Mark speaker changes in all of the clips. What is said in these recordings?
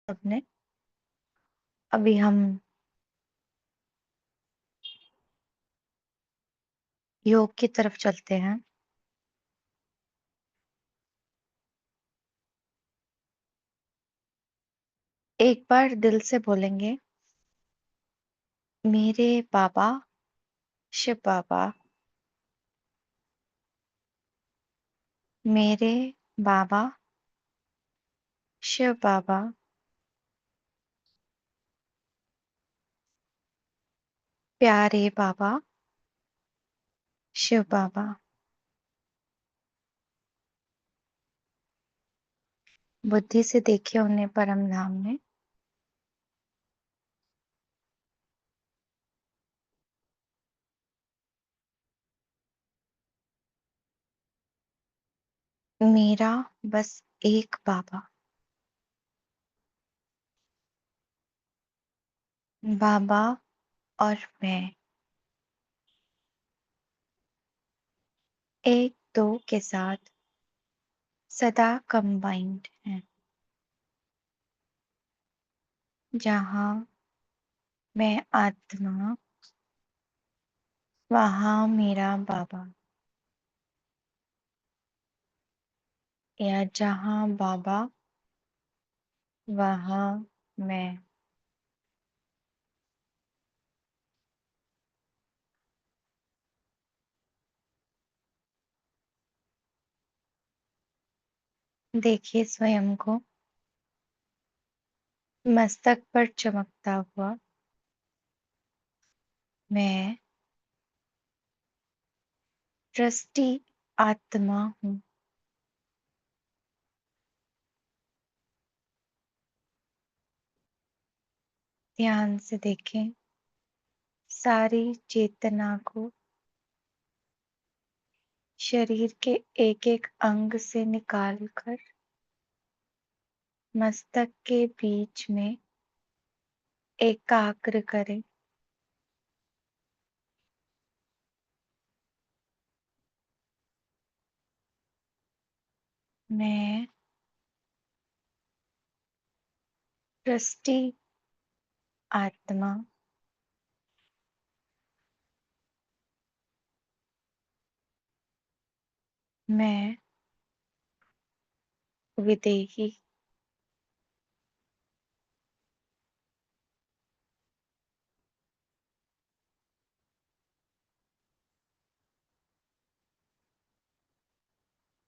Speaker 1: सबने अभी हम योग की तरफ चलते हैं। एक बार दिल से बोलेंगे, मेरे बाबा शिव बाबा, मेरे बाबा शिव बाबा, प्यारे बाबा शिव बाबा। बुद्धि से देखिए उन्हें परम धाम में। मेरा बस एक बाबा, बाबा और मैं एक दो के साथ सदा कंबाइंड हैं। जहां मैं आत्मा, वहां मेरा बाबा, या जहां बाबा वहां मैं। देखिए स्वयं को मस्तक पर चमकता हुआ। मैं ट्रस्टी आत्मा हूँ। ध्यान से देखें सारी चेतना को शरीर के एक एक अंग से निकालकर मस्तक के बीच में एकाग्र करें। मैं ट्रस्टी आत्मा, मैं विदेही।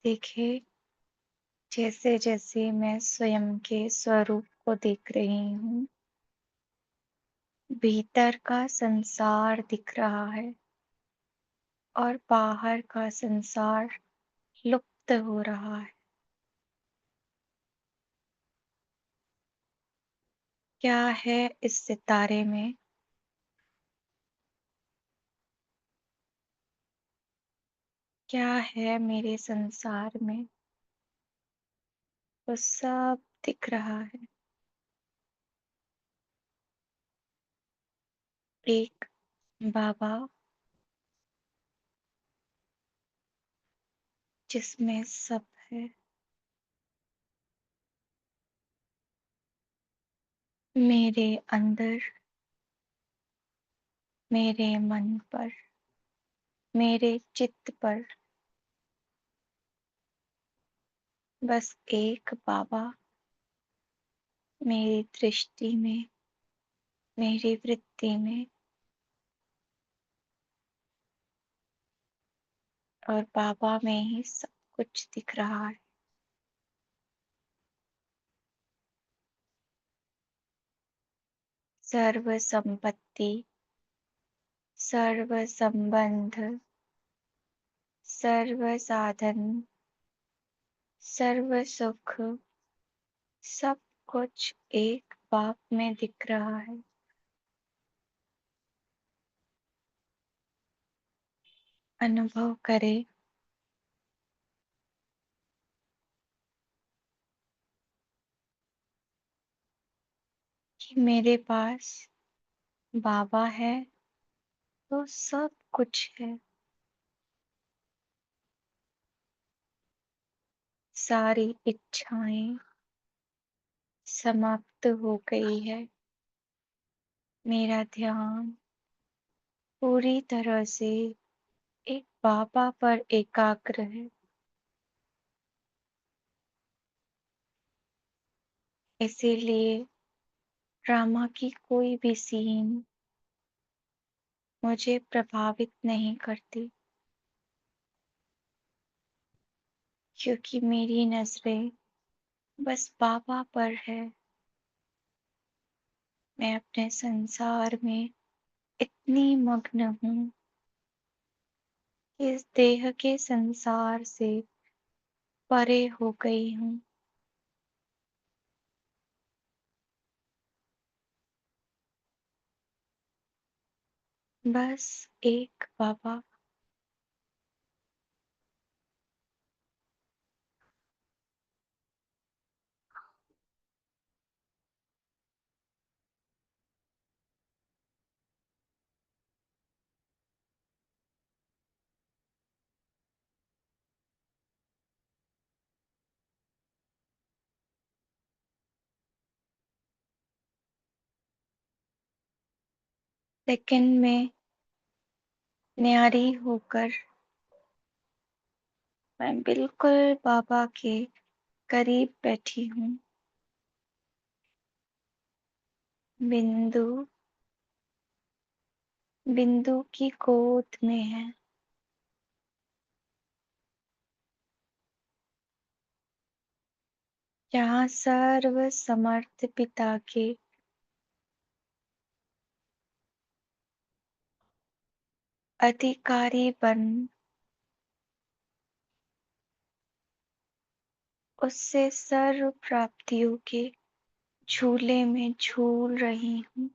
Speaker 1: देखिए जैसे जैसे मैं स्वयं के स्वरूप को देख रही हूँ, भीतर का संसार दिख रहा है और बाहर का संसार लुप्त हो रहा है। क्या है इस सितारे में? क्या है मेरे संसार में? वो सब दिख रहा है। एक बाबा जिसमें सब है। मेरे अंदर, मेरे मन पर, मेरे चित्त पर बस एक बाबा मेरी दृष्टि में, मेरी वृत्ति में, और बाबा में ही सब कुछ दिख रहा है। सर्व संपत्ति, सर्व संबंध, सर्व साधन, सर्व सुख, सब कुछ एक बाप में दिख रहा है। अनुभव करें कि मेरे पास बाबा है तो सब कुछ है। सारी इच्छाएं, समाप्त हो गई है। मेरा ध्यान पूरी तरह से एक बाबा पर एकाग्र है। इसीलिए ड्रामा की कोई भी सीन मुझे प्रभावित नहीं करती, क्योंकि मेरी नज़रें बस बाबा पर है। मैं अपने संसार में इतनी मग्न हूँ कि इस देह के संसार से परे हो गई हूँ। बस एक बाबा। लेकिन मैं न्यारी होकर मैं बिल्कुल बाबा के करीब बैठी हूँ। बिंदु बिंदु की गोद में है। जहाँ सर्व समर्थ पिता के अधिकारी बन उससे सर्व प्राप्तियों के झूले में झूल रही हूँ।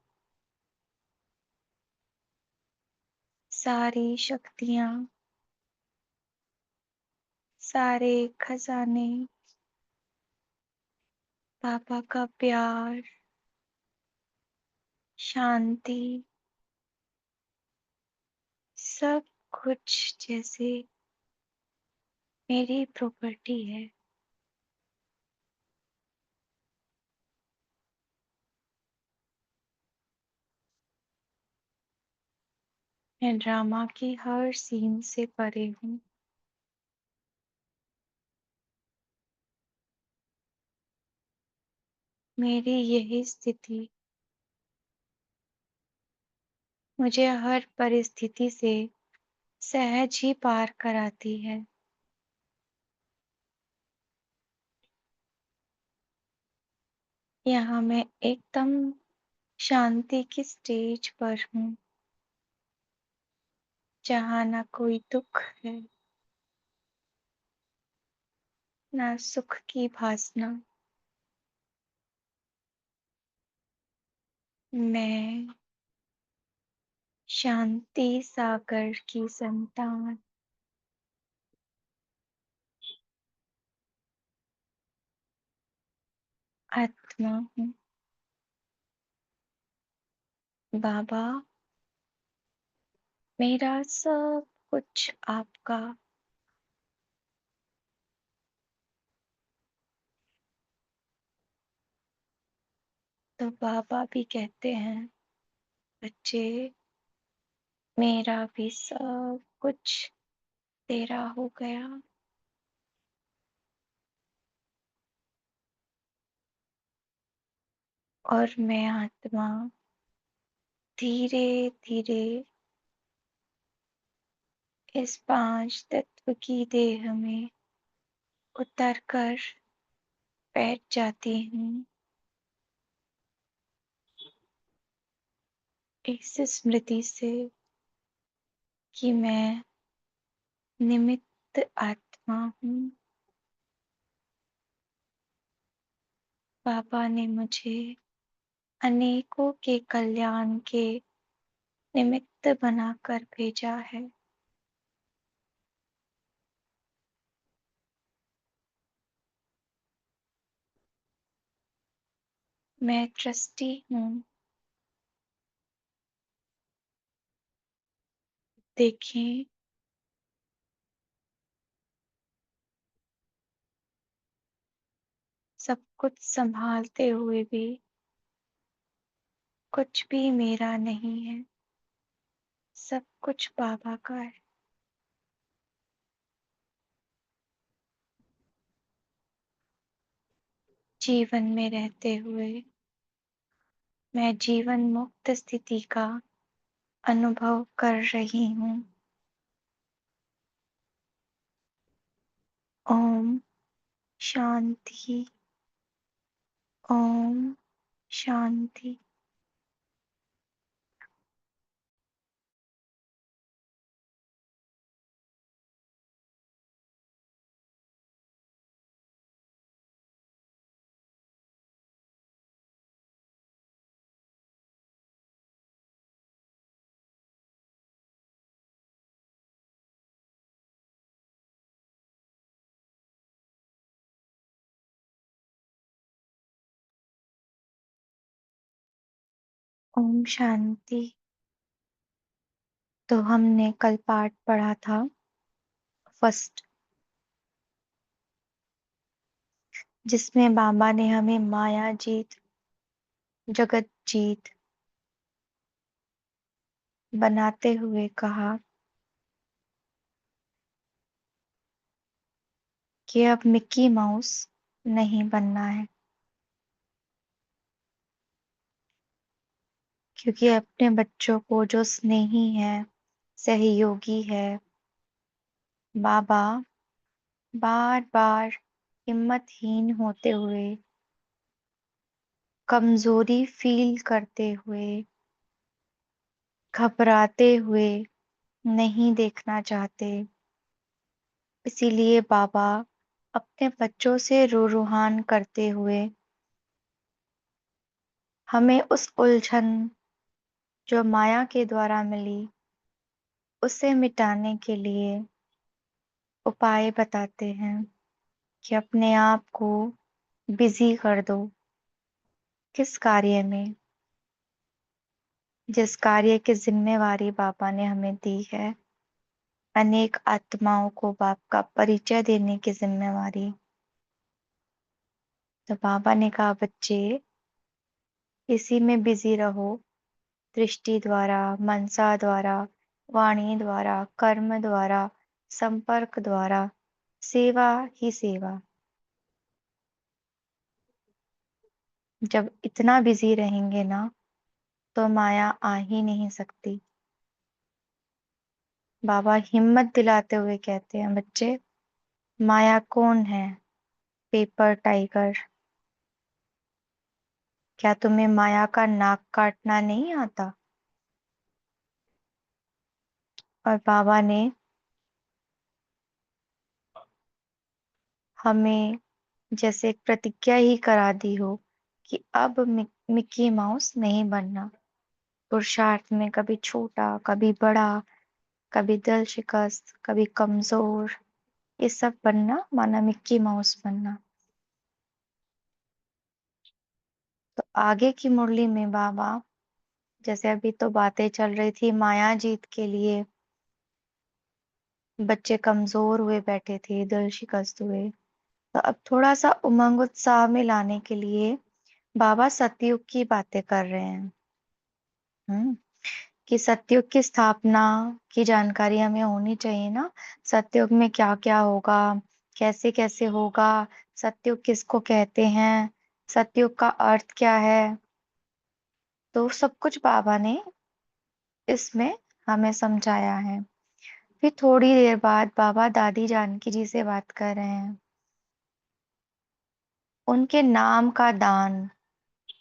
Speaker 1: सारी शक्तियाँ, सारे खजाने, पापा का प्यार, शांति, सब कुछ जैसे मेरी प्रॉपर्टी है। मैं ड्रामा की हर सीन से परे हूँ। मेरी यही स्थिति मुझे हर परिस्थिति से सहज ही पार कराती है। यहाँ मैं एकदम शांति की स्टेज पर हूँ, जहाँ ना कोई दुख है, ना सुख की भासना। मैं शांति सागर की संतान, आत्मा हूँ। बाबा, मेरा सब कुछ आपका। तो बाबा भी कहते हैं, बच्चे, मेरा भी सब कुछ तेरा हो गया। और मैं आत्मा धीरे धीरे इस पांच तत्व की देह में उतर कर बैठ जाती हूँ। इस स्मृति से कि मैं निमित्त आत्मा हूँ। बाबा ने मुझे अनेकों के कल्याण के निमित्त बनाकर भेजा है। मैं ट्रस्टी हूँ। देखें, सब कुछ संभालते हुए भी कुछ भी मेरा नहीं है, सब कुछ बाबा का है। जीवन में रहते हुए मैं जीवन मुक्त स्थिति का अनुभव कर रही हूँ। ओम शांति। ओम शांति। ओम शांति। तो हमने कल पाठ पढ़ा था फर्स्ट, जिसमें बाबा ने हमें माया जीत, जगत जीत बनाते हुए कहा कि अब मिक्की माउस नहीं बनना है, क्योंकि अपने बच्चों को जो स्नेही है, सहयोगी है, बाबा बार बार हिम्मतहीन होते हुए, कमजोरी फील करते हुए, घबराते हुए नहीं देखना चाहते। इसीलिए बाबा अपने बच्चों से रूहान करते हुए हमें उस उलझन जो माया के द्वारा मिली, उसे मिटाने के लिए उपाय बताते हैं कि अपने आप को बिजी कर दो। किस कार्य में? जिस कार्य की जिम्मेवारी बाबा ने हमें दी है, अनेक आत्माओं को बाप का परिचय देने की जिम्मेवारी। तो बाबा ने कहा, बच्चे इसी में बिजी रहो, दृष्टि द्वारा, मनसा द्वारा, वाणी द्वारा, कर्म द्वारा, संपर्क द्वारा, सेवा ही सेवा। जब इतना बिजी रहेंगे ना, तो माया आ ही नहीं सकती। बाबा हिम्मत दिलाते हुए कहते हैं, बच्चे माया कौन है? Paper tiger. क्या तुम्हें माया का नाक काटना नहीं आता? और बाबा ने हमें जैसे एक प्रतिज्ञा ही करा दी हो कि अब मिक्की माउस नहीं बनना। पुरुषार्थ में कभी छोटा, कभी बड़ा, कभी दिल शिकस्त, कभी कमजोर, ये सब बनना माना मिक्की माउस बनना। तो आगे की मुरली में बाबा, जैसे अभी तो बातें चल रही थी माया जीत के लिए, बच्चे कमजोर हुए बैठे थे, दिल शिकस्त हुए, तो अब थोड़ा सा उमंग उत्साह में लाने के लिए बाबा सतयुग की बातें कर रहे हैं। कि सतयुग की स्थापना की जानकारी हमें होनी चाहिए ना। सतयुग में क्या क्या होगा, कैसे कैसे होगा, सतयुग किसको कहते हैं, सतयुग का अर्थ क्या है, तो सब कुछ बाबा ने इसमें हमें समझाया है। फिर थोड़ी देर बाद बाबा दादी जानकी जी से बात कर रहे हैं। उनके नाम का दान,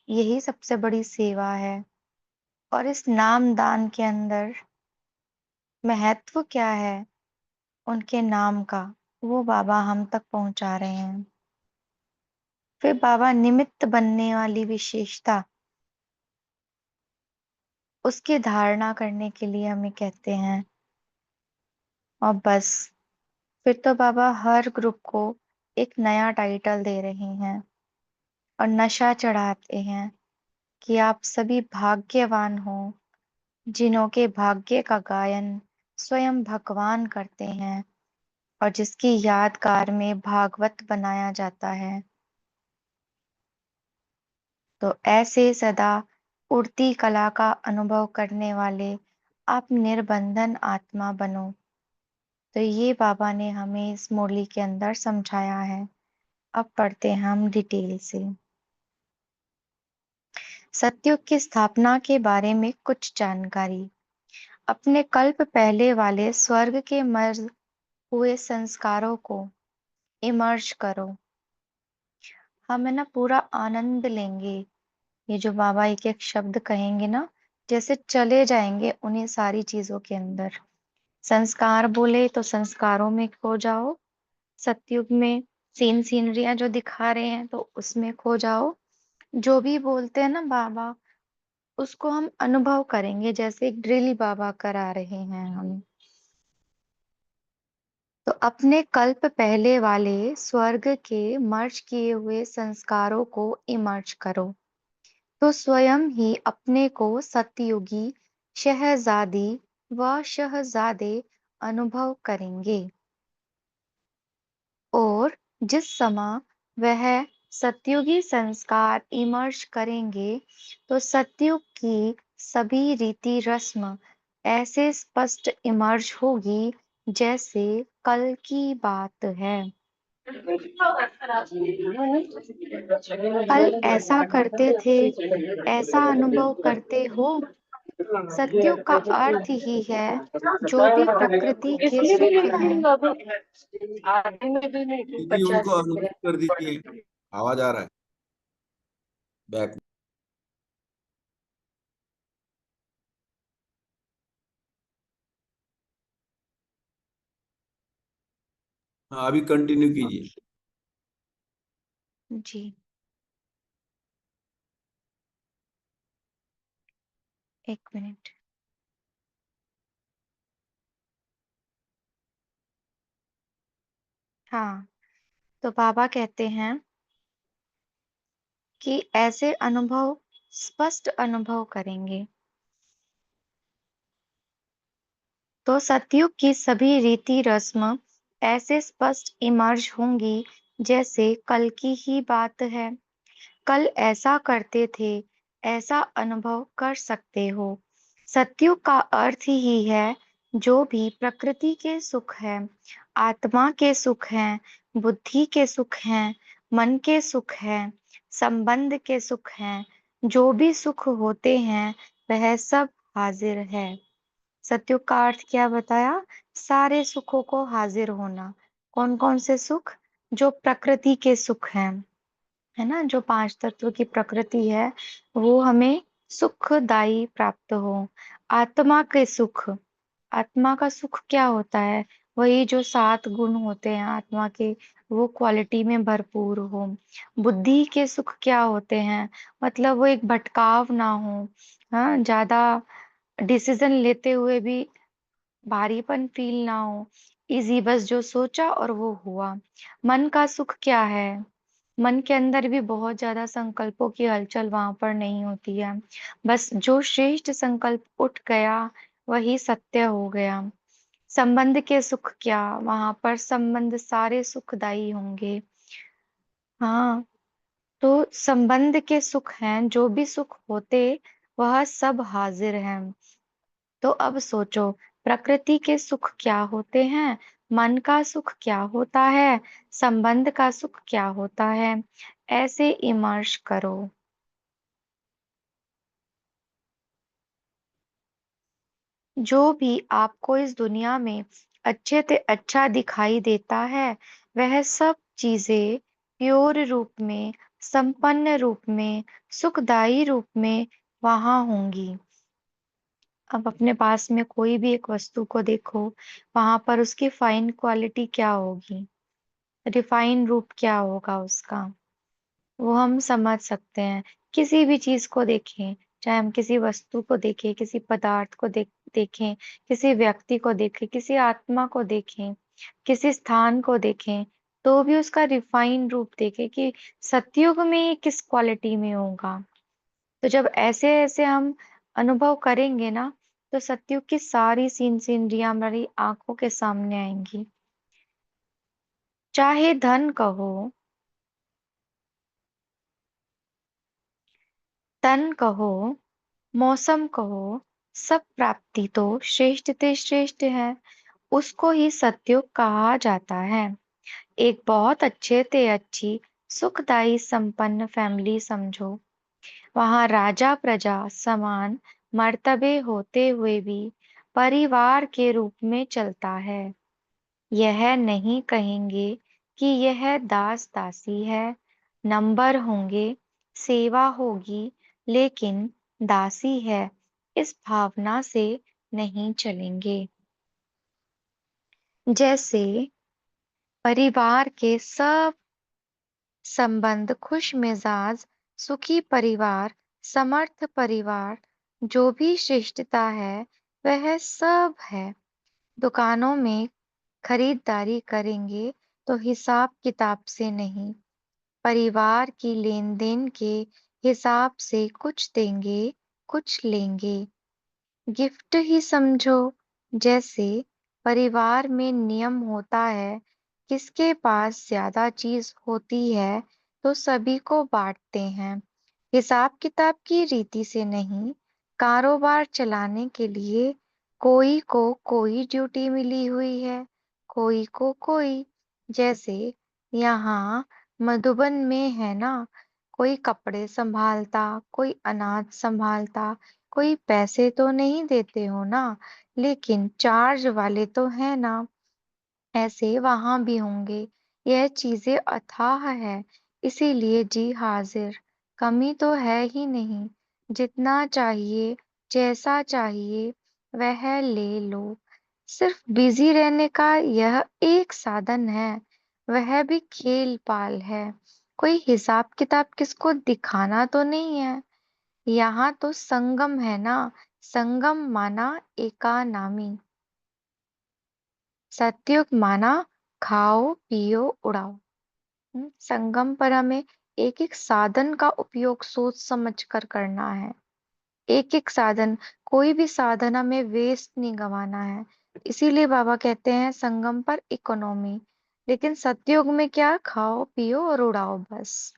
Speaker 1: यही सबसे बड़ी सेवा है। और इस नाम दान के अंदर महत्व क्या है उनके नाम का, वो बाबा हम तक पहुंचा रहे हैं। फिर बाबा निमित्त बनने वाली विशेषता, उसकी धारणा करने के लिए हमें कहते हैं। और बस फिर तो बाबा हर ग्रुप को एक नया टाइटल दे रहे हैं और नशा चढ़ाते हैं कि आप सभी भाग्यवान हो, जिन्हों के भाग्य का गायन स्वयं भगवान करते हैं और जिसकी यादगार में भागवत बनाया जाता है। तो ऐसे सदा उड़ती कला का अनुभव करने वाले आप निर्बंधन आत्मा बनो। तो ये बाबा ने हमें इस मुरली के अंदर समझाया है। अब पढ़ते हैं हम डिटेल से। सतयुग की स्थापना के बारे में कुछ जानकारी। अपने कल्प पहले वाले स्वर्ग के मर्ज हुए संस्कारों को इमर्ज करो। हम है ना पूरा आनंद लेंगे। ये जो बाबा एक एक शब्द कहेंगे ना, जैसे चले जाएंगे उन्हीं सारी चीजों के अंदर। संस्कार बोले तो संस्कारों में खो जाओ। सतयुग में सीनरियां जो दिखा रहे हैं तो उसमें खो जाओ। जो भी बोलते हैं ना बाबा, उसको हम अनुभव करेंगे, जैसे एक ड्रिल बाबा करा रहे हैं हम। तो अपने कल्प पहले वाले स्वर्ग के मर्ज किए हुए संस्कारों को इमर्ज करो। तो स्वयं ही अपने को सतयुगी शहजादी व शहजादे अनुभव करेंगे। और जिस समय वह सतयुगी संस्कार इमर्ज करेंगे तो सतयुग की सभी रीति रस्म ऐसे स्पष्ट इमर्ज होगी जैसे कल की बात है। कल ऐसा करते थे, ऐसा अनुभव करते हो। सतयुग का अर्थ ही है जो भी प्रकृति के सुख हैं।
Speaker 2: दीदी उनको अनम्यूट कर दीजिए, आवाज आ रहा है बैक। हाँ अभी कंटिन्यू कीजिए।
Speaker 1: जी, एक मिनट। हाँ, तो बाबा कहते हैं कि ऐसे अनुभव स्पष्ट अनुभव करेंगे तो सतयुग की सभी रीति रस्म ऐसे स्पष्ट इमर्ज होंगी जैसे कल की ही बात है। कल ऐसा करते थे, ऐसा अनुभव कर सकते हो। सतयुग का अर्थ ही है जो भी प्रकृति के सुख है, आत्मा के सुख हैं, बुद्धि के सुख हैं, मन के सुख हैं, संबंध के सुख हैं। जो भी सुख होते हैं वह सब हाजिर है। सतयुग का अर्थ क्या बताया? सारे सुखों को हाजिर होना। कौन कौन से सुख? जो प्रकृति के सुख हैं, है ना, जो पांच तत्व की प्रकृति है, वो हमें सुखदायी प्राप्त हो। आत्मा के सुख, आत्मा का सुख क्या होता है? वही जो 7 गुण होते हैं आत्मा के, वो क्वालिटी में भरपूर हो। बुद्धि के सुख क्या होते हैं? मतलब वो एक भटकाव ना हो, हाँ, ज्यादा डिसीजन लेते हुए भी भारीपन फील ना हो। इजी, बस जो सोचा और वो हुआ। मन का सुख क्या है? मन के अंदर भी बहुत ज्यादा संकल्पों की हलचल वहां पर नहीं होती है। बस जो श्रेष्ठ संकल्प उठ गया वही सत्य हो गया। संबंध के सुख क्या? वहां पर संबंध सारे सुखदायी होंगे। हाँ, तो संबंध के सुख हैं, जो भी सुख होते वह सब हाजिर हैं। तो अब सोचो, प्रकृति के सुख क्या होते हैं, मन का सुख क्या होता है, संबंध का सुख क्या होता है। ऐसे इमर्श करो। जो भी आपको इस दुनिया में अच्छे से अच्छा दिखाई देता है वह सब चीजें प्योर रूप में, संपन्न रूप में, सुखदायी रूप में वहां होंगी। अब अपने पास में कोई भी एक वस्तु को देखो, वहां पर उसकी फाइन क्वालिटी क्या होगी, रिफाइन रूप क्या होगा उसका, वो हम समझ सकते हैं। किसी भी चीज को देखें, चाहे हम किसी वस्तु को देखें, किसी पदार्थ को देखें, किसी व्यक्ति को देखें, किसी आत्मा को देखें, किसी स्थान को देखें, तो भी उसका रिफाइन रूप देखें कि सतयुग में ये किस क्वालिटी में होगा। तो जब ऐसे ऐसे हम अनुभव करेंगे ना, तो सतयुग की सारी सीनरियां हमारी आंखों के सामने आएंगी। चाहे धन कहो, तन कहो, मौसम कहो, सब प्राप्ति तो श्रेष्ठ ते श्रेष्ठ है, उसको ही सत्युग कहा जाता है। एक बहुत अच्छे ते अच्छी सुखदायी संपन्न फैमिली समझो। वहां राजा प्रजा समान मर्तबे होते हुए भी परिवार के रूप में चलता है। यह नहीं कहेंगे कि यह दास दासी है, नंबर होंगे, सेवा होगी, लेकिन दासी है, इस भावना से नहीं चलेंगे। जैसे परिवार के सब संबंध खुश मिजाज, सुखी परिवार, समर्थ परिवार, जो भी श्रेष्ठता है वह सब है। दुकानों में खरीदारी करेंगे तो हिसाब किताब से नहीं, परिवार की लेन देन के हिसाब से कुछ देंगे, कुछ लेंगे। गिफ्ट ही समझो। जैसे परिवार में नियम होता है, किसके पास ज्यादा चीज होती है तो सभी को बांटते हैं, हिसाब किताब की रीति से नहीं। कारोबार चलाने के लिए कोई को कोई ड्यूटी मिली हुई है, कोई को कोई। जैसे यहाँ मधुबन में है ना, कोई कपड़े संभालता, कोई अनाज संभालता, कोई पैसे तो नहीं देते हो ना, लेकिन चार्ज वाले तो है ना। ऐसे वहां भी होंगे। यह चीजें अथाह है, इसीलिए जी हाजिर। कमी तो है ही नहीं, जितना चाहिए, जैसा चाहिए वह ले लो। सिर्फ बिजी रहने का यह एक साधन है, वह भी खेल पाल है। कोई हिसाब किताब किसको दिखाना तो नहीं है। यहाँ तो संगम है ना, संगम माना एका नामी, सतयुग माना खाओ पियो उड़ाओ। संगम पर हमें एक एक साधन का उपयोग सोच समझ कर करना है। एक एक साधन, कोई भी साधन हमें वेस्ट नहीं गंवाना है। इसीलिए बाबा कहते हैं संगम पर इकोनॉमी। लेकिन सतयुग में क्या, खाओ पियो और उड़ाओ बस।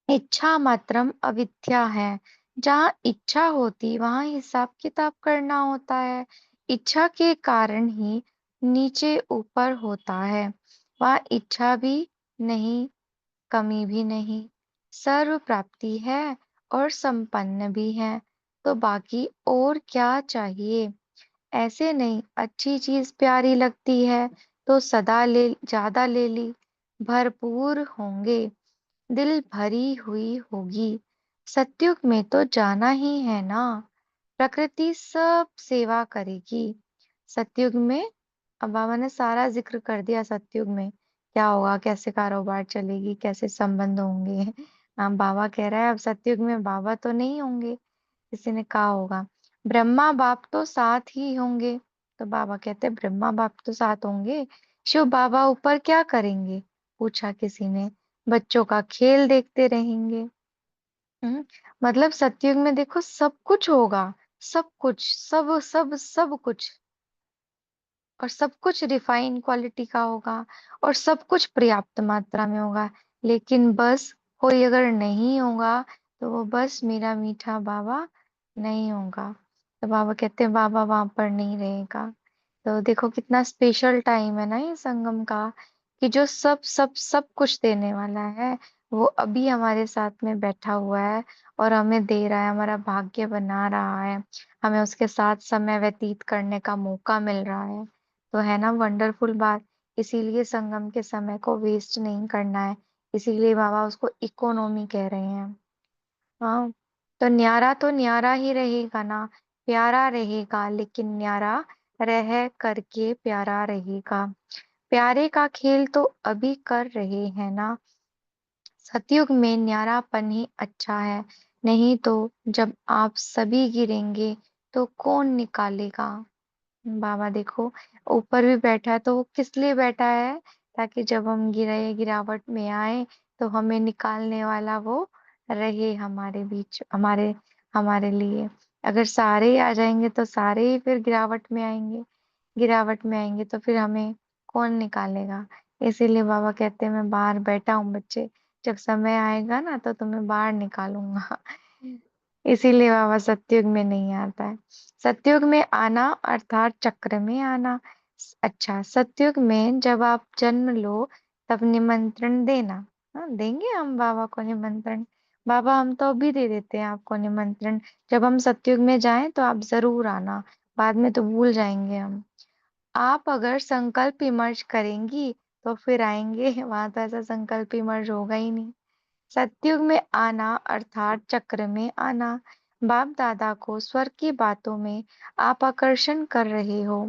Speaker 1: इच्छा मात्रम अविद्या है। जहाँ इच्छा होती वहां हिसाब किताब करना होता है। इच्छा के कारण ही नीचे ऊपर होता है। वहाँ इच्छा भी नहीं, कमी भी नहीं, सर्व प्राप्ति है और संपन्न भी है। तो बाकी और क्या चाहिए। ऐसे नहीं, अच्छी चीज प्यारी लगती है तो सदा ले, ज्यादा ले ली। भरपूर होंगे, दिल भरी हुई होगी। सत्युग में तो जाना ही है ना, प्रकृति सब सेवा करेगी। सत्युग में, अब बाबा ने सारा जिक्र कर दिया सत्युग में क्या होगा, कैसे कारोबार चलेगी, कैसे संबंध होंगे। बाबा कह रहा है अब सत्युग में बाबा तो नहीं होंगे। किसी ने कहा होगा ब्रह्मा बाप तो साथ ही होंगे, तो बाबा कहते हैं ब्रह्मा बाप तो साथ होंगे, शिव बाबा ऊपर क्या करेंगे, पूछा किसी ने। बच्चों का खेल देखते रहेंगे। मतलब सतयुग में देखो सब कुछ होगा, सब कुछ, सब सब सब कुछ, और सब कुछ रिफाइन क्वालिटी का होगा, और सब कुछ पर्याप्त मात्रा में होगा। लेकिन बस कोई अगर नहीं होगा तो वो बस मेरा मीठा बाबा नहीं होगा। तो बाबा कहते हैं बाबा वहां पर नहीं रहेगा। तो देखो कितना स्पेशल टाइम है ना ये संगम का, कि जो सब सब सब कुछ देने वाला है वो अभी हमारे साथ में बैठा हुआ है और हमें दे रहा है, हमारा भाग्य बना रहा है, हमें उसके साथ समय व्यतीत करने का मौका मिल रहा है। तो है ना वंडरफुल बात। इसीलिए संगम के समय को वेस्ट नहीं करना है, इसीलिए बाबा उसको इकोनॉमी कह रहे हैं। हाँ, तो न्यारा ही रहेगा ना, प्यारा रहेगा, लेकिन न्यारा रह करके प्यारा रहेगा। प्यारे का खेल तो अभी कर रहे हैं ना। सतयुग में न्यारापन ही अच्छा है, नहीं तो जब आप सभी गिरेंगे तो कौन निकालेगा। बाबा देखो ऊपर भी बैठा है, तो वो किस लिए बैठा है, ताकि जब हम गिरे गिरावट में आए तो हमें निकालने वाला वो रहे हमारे बीच, हमारे हमारे लिए। अगर सारे ही आ जाएंगे तो सारे ही फिर गिरावट में आएंगे, गिरावट में आएंगे तो फिर हमें कौन निकालेगा। इसीलिए बाबा कहते हैं मैं बाहर बैठा हूँ बच्चे, जब समय आएगा ना तो तुम्हें बाहर निकालूंगा। इसीलिए बाबा सतयुग में नहीं आता है। सतयुग में आना अर्थात चक्र में आना। अच्छा, सतयुग में जब आप जन्म लो तब निमंत्रण देना। हाँ, देंगे हम बाबा को निमंत्रण। बाबा हम तो अभी दे देते हैं आपको निमंत्रण। जब हम सतयुग में जाएं तो आप जरूर आना, बाद में तो भूल जाएंगे हम। आप अगर संकल्प विमर्श करेंगी तो फिर आएंगे, वहां तो ऐसा संकल्प विमर्श होगा ही नहीं। सतयुग में आना अर्थात चक्र में आना। बाप दादा को स्वर्ग की बातों में आप आकर्षण कर रहे हो।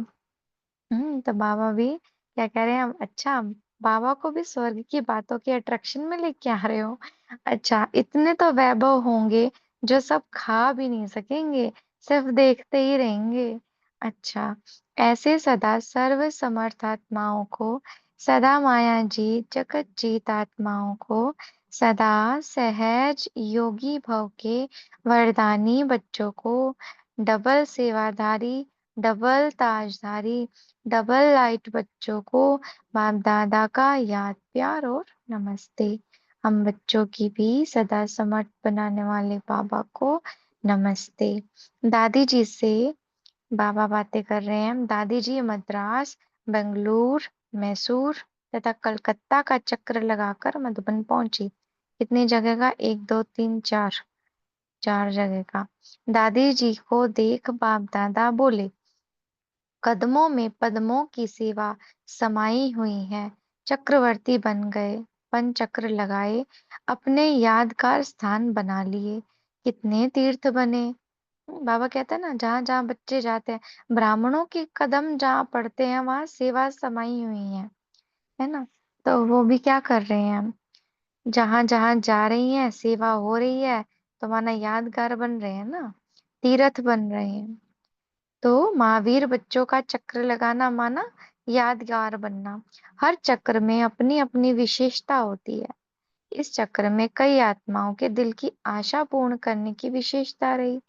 Speaker 1: तो बाबा भी क्या कह रहे हैं हम, अच्छा बाबा को भी स्वर्ग की बातों के अट्रैक्शन में लेके आ रहे हो। अच्छा, इतने तो वैभव होंगे जो सब खा भी नहीं सकेंगे, सिर्फ देखते ही रहेंगे। अच्छा, ऐसे सदा सर्व समर्थ आत्माओं को, सदा माया जीत जगत जीत आत्माओं को, सदा सहज योगी भव के वरदानी बच्चों को, डबल सेवाधारी, डबल ताजधारी, डबल लाइट बच्चों को बाप दादा का याद प्यार और नमस्ते। हम बच्चों की भी सदा समर्थ बनाने वाले बाबा को नमस्ते। दादी जी से बाबा बातें कर रहे हैं। दादी जी मद्रास, बेंगलुरु, मैसूर तथा कलकत्ता का चक्र लगाकर मधुबन पहुंची। कितनी जगह का? एक, दो, तीन, चार, चार जगह का। दादी जी को देख बाप दादा बोले, कदमों में पद्मों की सेवा समाई हुई है। चक्रवर्ती बन गए, पन चक्र लगाए, अपने यादगार स्थान बना लिए। कितने तीर्थ बने। बाबा कहते हैं ना, जहां जहां बच्चे जाते हैं, ब्राह्मणों के कदम जहां पड़ते हैं वहां सेवा समाई हुई है ना। तो वो भी क्या कर रहे हैं, जहां जहां जा रही हैं सेवा हो रही है, तो माना यादगार बन रहे हैं ना, तीर्थ बन रहे हैं। तो महावीर बच्चों का चक्र लगाना माना यादगार बनना। हर चक्र में अपनी अपनी विशेषता होती है। इस चक्र में कई आत्माओं के दिल की आशा पूर्ण करने की विशेषता रही।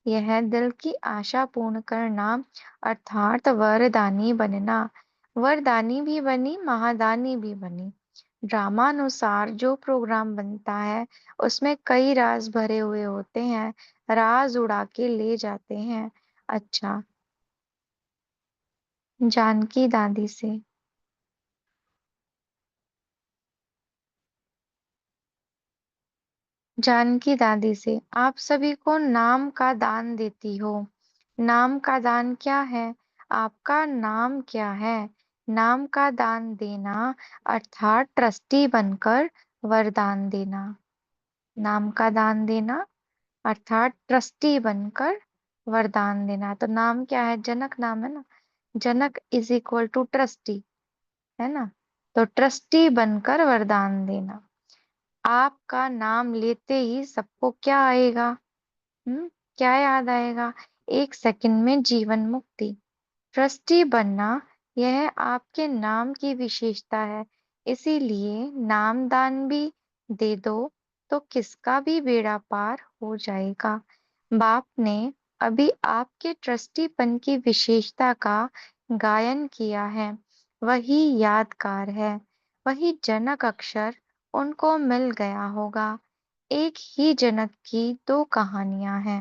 Speaker 1: यह दिल की आशा पूर्ण करना अर्थात वरदानी बनना। वरदानी भी बनी, महादानी भी बनी। ड्रामानुसार जो प्रोग्राम बनता है उसमें कई राज भरे हुए होते हैं, राज उड़ा के ले जाते हैं। अच्छा, जानकी दादी से। जानकी दादी से, आप सभी को नाम का दान देती हो। नाम का दान क्या है? आपका नाम क्या है? नाम का दान देना अर्थात ट्रस्टी बनकर वरदान देना। नाम का दान देना अर्थात ट्रस्टी बनकर वरदान देना। तो नाम क्या है? जनक नाम है ना। जनक इज इक्वल टू ट्रस्टी, है ना। तो ट्रस्टी बनकर वरदान देना। आपका नाम लेते ही सबको क्या आएगा? हम्म क्या याद आएगा? एक सेकंड में जीवन मुक्ति। ट्रस्टी बनना, यह आपके नाम की विशेषता है। इसीलिए नाम दान भी दे दो तो किसका भी बेड़ा पार हो जाएगा। बाप ने अभी आपके ट्रस्टीपन की विशेषता का गायन किया है। वही यादगार है, वही जनक अक्षर उनको मिल गया होगा। एक ही जनक की दो कहानियां हैं।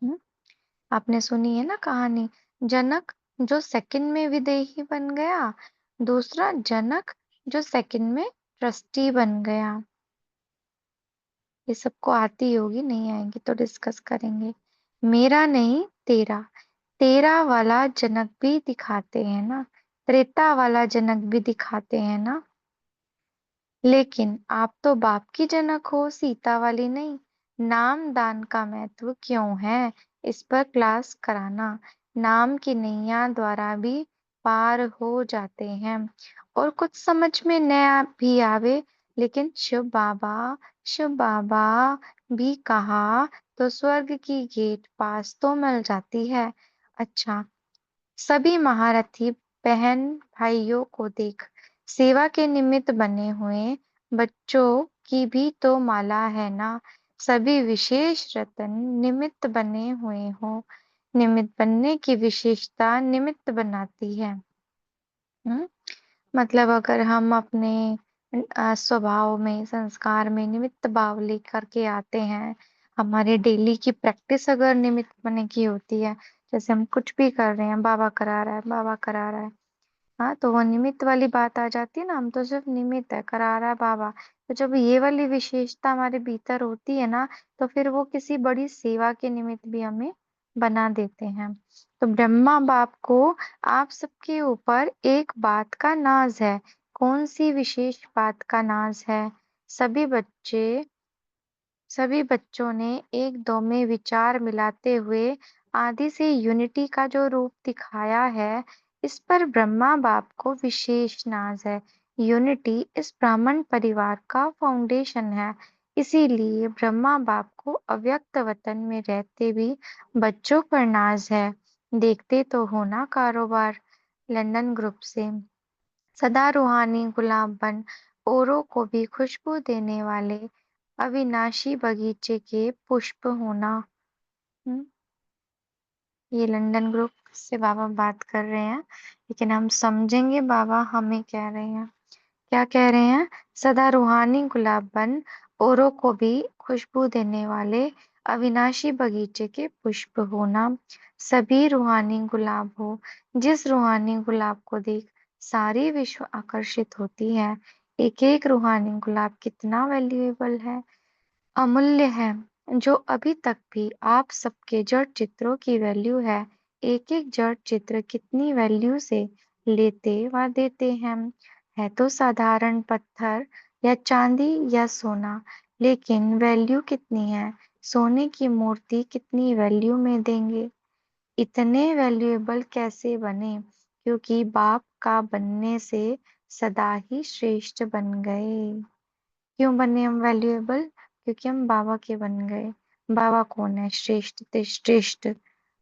Speaker 1: हम्म, आपने सुनी है ना कहानी, जनक जो सेकंड में विदेही बन गया, दूसरा जनक जो सेकंड में ट्रस्टी बन गया। ये सबको आती होगी, नहीं आएंगी तो डिस्कस करेंगे। मेरा नहीं तेरा, तेरा वाला जनक भी दिखाते हैं ना, त्रेता वाला जनक भी दिखाते हैं ना। लेकिन आप तो बाप की जनक हो, सीता वाली नहीं। नाम दान का महत्व क्यों है, इस पर क्लास कराना। नाम की नैया द्वारा भी पार हो जाते हैं। और कुछ समझ में नया भी आवे, लेकिन शिव बाबा भी कहा तो स्वर्ग की गेट पास तो मिल जाती है। अच्छा, सभी महारथी बहन भाइयों को देख, सेवा के निमित्त बने हुए बच्चों की भी तो माला है ना। सभी विशेष रतन निमित्त बने हुए हो। निमित्त बनने की विशेषता निमित्त बनाती है। हम्म मतलब अगर हम अपने स्वभाव में, संस्कार में निमित्त भाव लेकर के आते हैं, हमारे डेली की प्रैक्टिस अगर निमित्त बने की होती है, जैसे हम कुछ भी कर रहे हैं, बाबा करा रहा है, बाबा करा रहा है, हाँ, तो वो निमित्त वाली बात आ जाती है ना, हम तो सिर्फ निमित्त है, करा रहा है बाबा। तो जब ये वाली विशेषता हमारे भीतर होती है ना, तो फिर वो किसी बड़ी सेवा के निमित्त भी हमें बना देते हैं। तो ब्रह्मा बाप को आप सबके ऊपर एक बात का नाज है। कौन सी विशेष बात का नाज है? सभी बच्चे सभी बच्चों ने एक दो में विचार मिलाते हुए आदि से यूनिटी का जो रूप दिखाया है, इस पर ब्रह्मा बाप को विशेष नाज है। यूनिटी इस ब्राह्मण परिवार का फाउंडेशन है। इसीलिए ब्रह्मा बाप को अव्यक्त वतन में रहते भी बच्चों पर नाज है। देखते तो हो ना कारोबार। लंदन ग्रुप से। सदा रूहानी गुलाब बन औरों को भी खुशबू देने वाले अविनाशी बगीचे के पुष्प होना। हम्म, ये लंदन ग्रुप से बाबा बात कर रहे हैं, लेकिन हम समझेंगे बाबा हमें कह रहे हैं। क्या कह रहे हैं? सदा रूहानी गुलाब बन औरों को भी खुशबू देने वाले अविनाशी बगीचे के पुष्प होना। सभी रूहानी गुलाब हो। जिस रूहानी गुलाब को देख सारी विश्व आकर्षित होती है। एक एक रूहानी गुलाब कितना वैल्यूएबल है, अमूल्य है, जो अभी तक भी आप सबके जड़ चित्रों की वैल्यू है। एक एक जड़ चित्र कितनी वैल्यू से लेते व देते हैं। है तो साधारण पत्थर या चांदी या सोना, लेकिन वैल्यू कितनी है? सोने की मूर्ति कितनी वैल्यू में देंगे? इतने वैल्यूएबल कैसे बने? क्योंकि बाप का बनने से सदा ही श्रेष्ठ बन गए। क्यों बने हम वैल्यूएबल? क्योंकि हम बाबा के बन गए। बाबा कौन है? श्रेष्ठ ते श्रेष्ठ।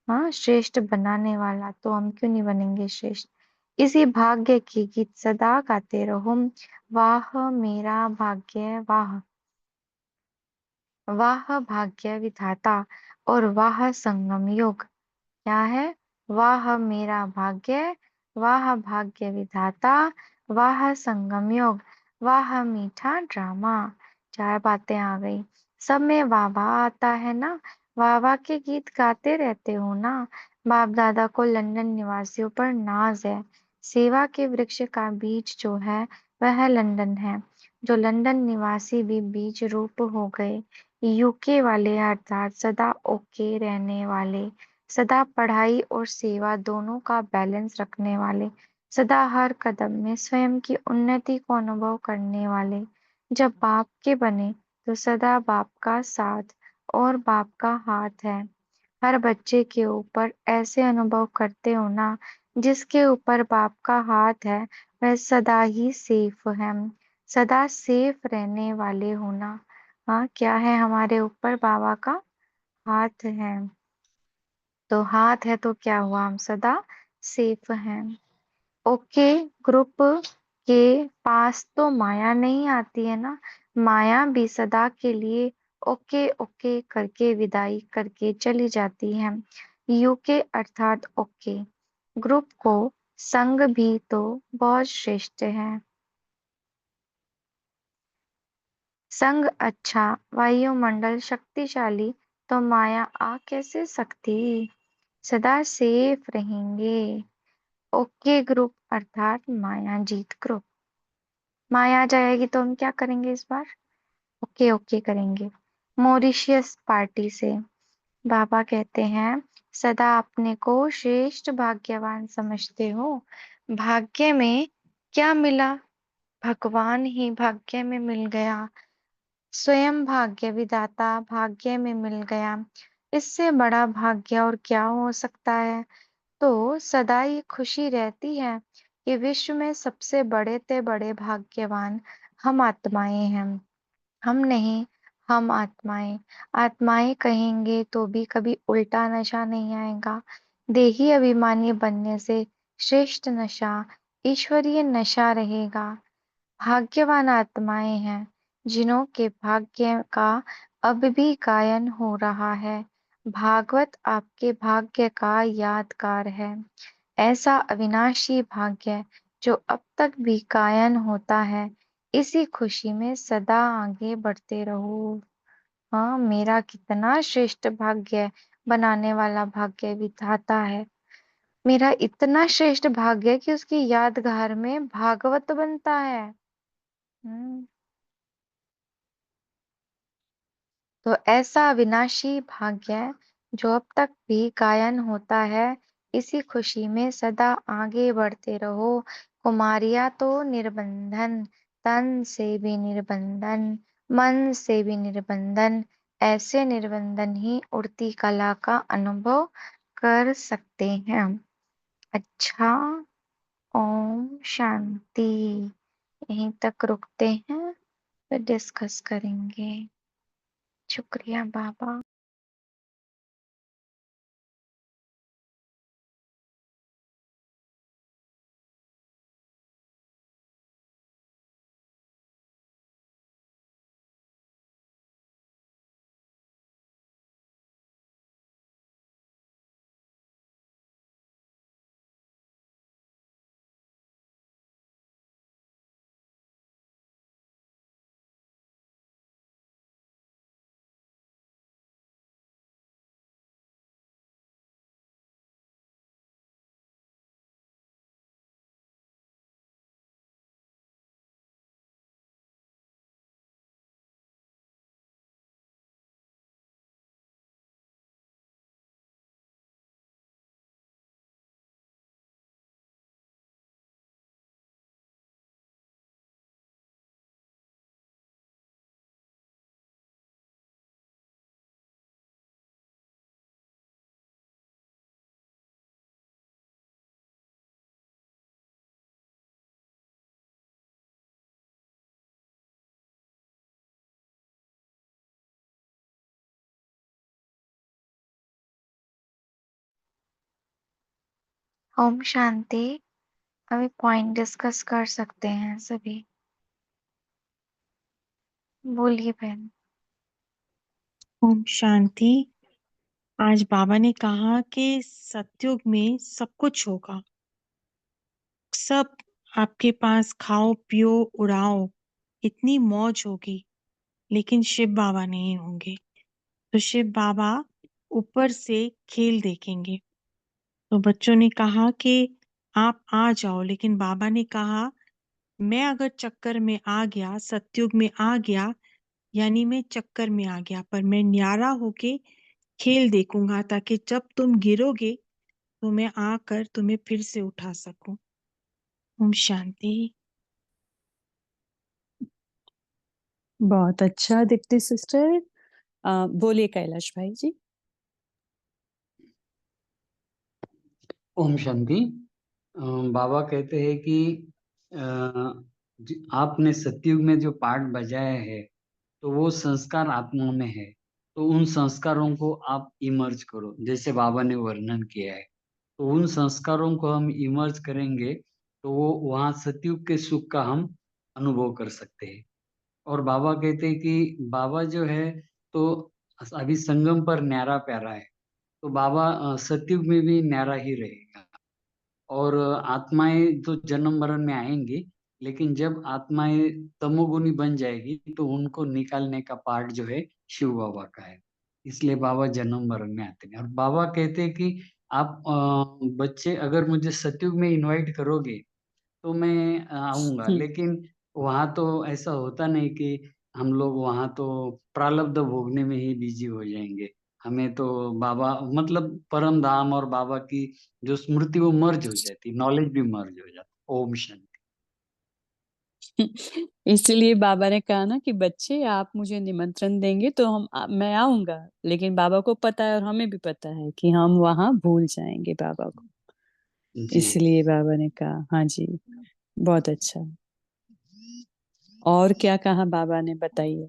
Speaker 1: हाँ, श्रेष्ठ बनाने वाला, तो हम क्यों नहीं बनेंगे श्रेष्ठ? इसी भाग्य की गीत सदा गाते रहो। वाह मेरा भाग्य, वाह वाह भाग्य विधाता, और वाह संगम योग। क्या है? वाह मेरा भाग्य, वाह भाग्य विधाता, वाह संगम योग, वाह मीठा ड्रामा। चार बातें आ गई। सब में वाह वाह आता है ना? वाह वाह के गीत गाते रहते हो ना? बाप दादा को लंदन निवासियों पर नाज है। सेवा के वृक्ष का बीज जो है वह लंदन है, जो लंदन निवासी भी बीज रूप हो गए। यूके वाले अर्थात सदा ओके रहने वाले, सदा पढ़ाई और सेवा दोनों का बैलेंस रखने वाले, सदा हर कदम में स्वयं की उन्नति को अनुभव करने वाले। जब बाप के बने तो सदा बाप का साथ और बाप का हाथ है। हर बच्चे के ऊपर ऐसे अनुभव करते हो ना, जिसके ऊपर बाप का हाथ है वह सदा ही सेफ है। सदा सेफ रहने वाले होना। हाँ, क्या है हमारे ऊपर? बाबा का हाथ है। तो हाथ है तो क्या हुआ? हम सदा सेफ हैं। ओके ग्रुप के पास तो माया नहीं आती है ना? माया भी सदा के लिए ओके ओके करके विदाई करके चली जाती है। यूके अर्थात ओके ग्रुप को संग भी तो बहुत श्रेष्ठ है। संग अच्छा, वायुमंडल शक्तिशाली, तो माया आ कैसे सकती? सदा सेफ रहेंगे। ओके ग्रुप अर्थात माया जीत ग्रुप। माया आ जाएगी तो हम क्या करेंगे इस बार? ओके ओके करेंगे। मॉरिशियस पार्टी से बाबा कहते हैं, सदा अपने को श्रेष्ठ भाग्यवान समझते हो। भाग्य में क्या मिला? भगवान ही भाग्य में मिल गया। स्वयं भाग्य विधाता भाग्य में मिल गया। इससे बड़ा भाग्य और क्या हो सकता है? तो सदा ये खुशी रहती है कि विश्व में सबसे बड़े ते बड़े भाग्यवान हम आत्माएं हैं। हम नहीं, हम आत्माएं। आत्माएं कहेंगे तो भी कभी उल्टा नशा नहीं आएगा। देही अभिमानी बनने से श्रेष्ठ नशा ईश्वरीय नशा रहेगा। भाग्यवान आत्माएं हैं जिन्हों के भाग्य का अब भी गायन हो रहा है। भागवत आपके भाग्य का यादगार है। ऐसा अविनाशी भाग्य जो अब तक भी गायन होता है। इसी खुशी में सदा आगे बढ़ते रहो। हाँ, मेरा कितना श्रेष्ठ भाग्य बनाने वाला भाग्य विधाता है। मेरा इतना श्रेष्ठ भाग्य कि उसकी यादगार में भागवत बनता है। हम्म। तो ऐसा विनाशी भाग्य जो अब तक भी कायम होता है, इसी खुशी में सदा आगे बढ़ते रहो। कुमारियां तो निर्बंधन, तन से भी निर्बंधन, मन से भी निर्बंधन, ऐसे निर्बंधन ही उड़ती कला का अनुभव कर सकते हैं। अच्छा, ओम शांति। यहीं तक रुकते हैं, फिर डिस्कस करेंगे। शुक्रिया बाबा। ओम शांति। अभी पॉइंट डिस्कस कर सकते हैं सभी। बोलिए बहन।
Speaker 3: ओम शांति। आज बाबा ने कहा कि सतयुग में सब कुछ होगा, सब आपके पास खाओ पियो उड़ाओ, इतनी मौज होगी, लेकिन शिव बाबा नहीं होंगे। तो शिव बाबा ऊपर से खेल देखेंगे। तो बच्चों ने कहा कि आप आ जाओ, लेकिन बाबा ने कहा मैं अगर चक्कर में आ गया, सतयुग में आ गया, यानी मैं चक्कर में आ गया, पर मैं न्यारा होके खेल देखूंगा, ताकि जब तुम गिरोगे तो मैं आकर तुम्हें फिर से उठा सकूं। ओम शांति।
Speaker 4: बहुत अच्छा दीप्ति सिस्टर। बोलिए कैलाश भाई जी।
Speaker 5: ओम शांति। बाबा कहते हैं कि आपने सतयुग में जो पाठ बजाया है तो वो संस्कार आत्मा में है, तो उन संस्कारों को आप इमर्ज करो, जैसे बाबा ने वर्णन किया है। तो उन संस्कारों को हम इमर्ज करेंगे तो वो वहाँ सतयुग के सुख का हम अनुभव कर सकते हैं। और बाबा कहते हैं कि बाबा जो है तो अभी संगम पर न्यारा प्यारा है, तो बाबा सतयुग में भी न्यारा ही रहेगा। और आत्माएं तो जन्म मरण में आएंगी, लेकिन जब आत्माएं तमोगुनी बन जाएगी तो उनको निकालने का पार्ट जो है शिव बाबा का है। इसलिए बाबा जन्म मरण में आते हैं। और बाबा कहते हैं कि आप बच्चे अगर मुझे सतयुग में इनवाइट करोगे तो मैं आऊंगा, लेकिन वहां तो ऐसा होता नहीं कि हम लोग वहां तो प्रारब्ध भोगने में ही बिजी हो जाएंगे। हमें तो बाबा मतलब परम धाम और बाबा की जो स्मृति वो मर्ज हो जाती, नॉलेज भी मर्ज हो जाता। ओम शांति।
Speaker 4: इसलिए बाबा ने कहा ना कि बच्चे आप मुझे निमंत्रण देंगे तो मैं आऊंगा, लेकिन बाबा को पता है और हमें भी पता है कि हम वहां भूल जाएंगे बाबा को।
Speaker 5: जी।
Speaker 4: इसलिए बाबा ने कहा। हाँ जी, बहुत अच्छा। और क्या कहा बाबा ने, बताइए।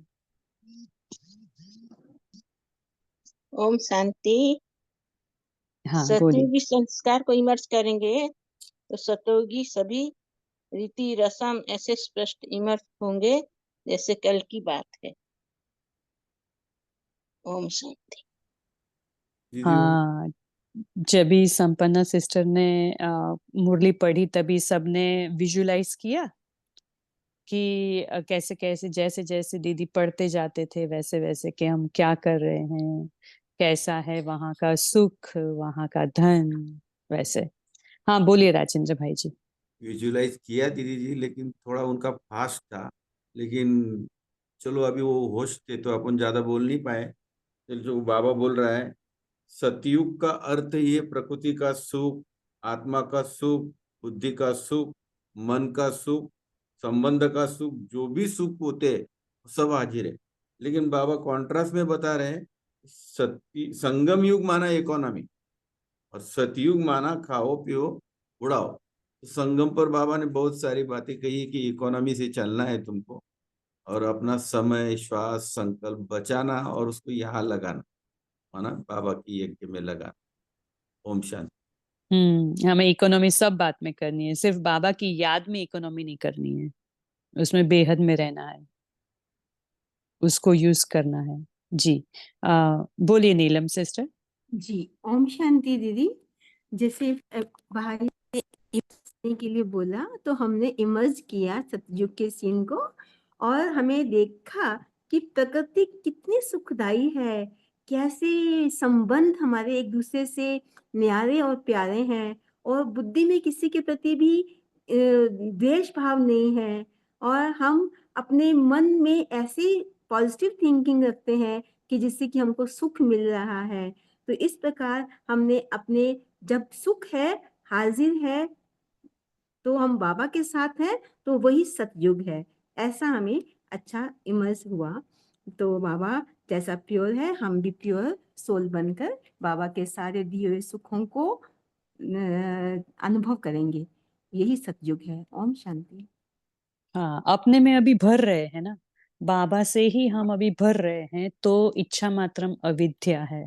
Speaker 6: ओम शांति।
Speaker 4: हाँ बोलिए।
Speaker 6: सतयुगी संस्कार को इमर्ज करेंगे तो सतयुगी सभी रीति रसम ऐसे स्पष्ट इमर्ज होंगे जैसे कल की बात है। ओम शांति।
Speaker 2: जी जी ओम।
Speaker 4: हाँ, जब भी संपन्ना सिस्टर ने मुरली पढ़ी तभी सबने विजुलाइज किया। कि कैसे कैसे जैसे जैसे दीदी पढ़ते जाते थे वैसे वैसे कि हम क्या कर रहे हैं, कैसा है वहां का सुख, वहां का धन, वैसे। हाँ बोलिए राजेंद्र भाई जी।
Speaker 2: विजुलाइज किया दीदी जी, लेकिन थोड़ा उनका फास्ट था। लेकिन चलो, अभी वो होश थे तो अपन ज्यादा बोल नहीं पाए। तो जो बाबा बोल रहा है, सतयुग का अर्थ ये प्रकृति का सुख, आत्मा का सुख, बुद्धि का सुख, मन का सुख, संबंध का सुख, जो भी सुख होते हैं सब हाजिर है। लेकिन बाबा कॉन्ट्रास्ट में बता रहे हैं, सत्य संगम युग माना इकोनॉमी, और सतयुग माना खाओ पियो उड़ाओ। तो संगम पर बाबा ने बहुत सारी बातें कही कि इकोनॉमी से चलना है तुमको, और अपना समय श्वास संकल्प बचाना और उसको यहाँ लगाना, माना बाबा की यज्ञ में लगाना। ओम शांति।
Speaker 4: हमें इकोनॉमी सब बात में करनी है, सिर्फ बाबा की याद में इकोनॉमी नहीं करनी है, उसमें बेहद में रहना है, उसको यूज करना है। जी बोलिए नीलम सिस्टर।
Speaker 7: जी ओम शांति दीदी। जैसे भाई ने इमर्ज के लिए बोला तो हमने इमर्ज किया सतयुग के सीन को, और हमें देखा कि प्रकृति कितनी सुखदाई है, कैसे संबंध हमारे एक दूसरे से न्यारे और प्यारे हैं, और बुद्धि में किसी के प्रति भी द्वेष भाव नहीं है, और हम अपने मन में ऐसी पॉजिटिव थिंकिंग रखते हैं कि जिससे कि हमको सुख मिल रहा है। तो इस प्रकार हमने अपने, जब सुख है, हाजिर है, तो हम बाबा के साथ हैं, तो वही सतयुग है, ऐसा हमें अच्छा इमर्स हुआ। तो बाबा जैसा प्योर है, हम भी प्योर सोल बनकर बाबा के सारे दिए हुए सुखों को अनुभव करेंगे। यही सतयुग है। ओम शांति।
Speaker 4: हाँ अपने में अभी भर रहे हैं ना, बाबा से ही हम अभी भर रहे हैं, तो इच्छा मात्रम अविद्या है,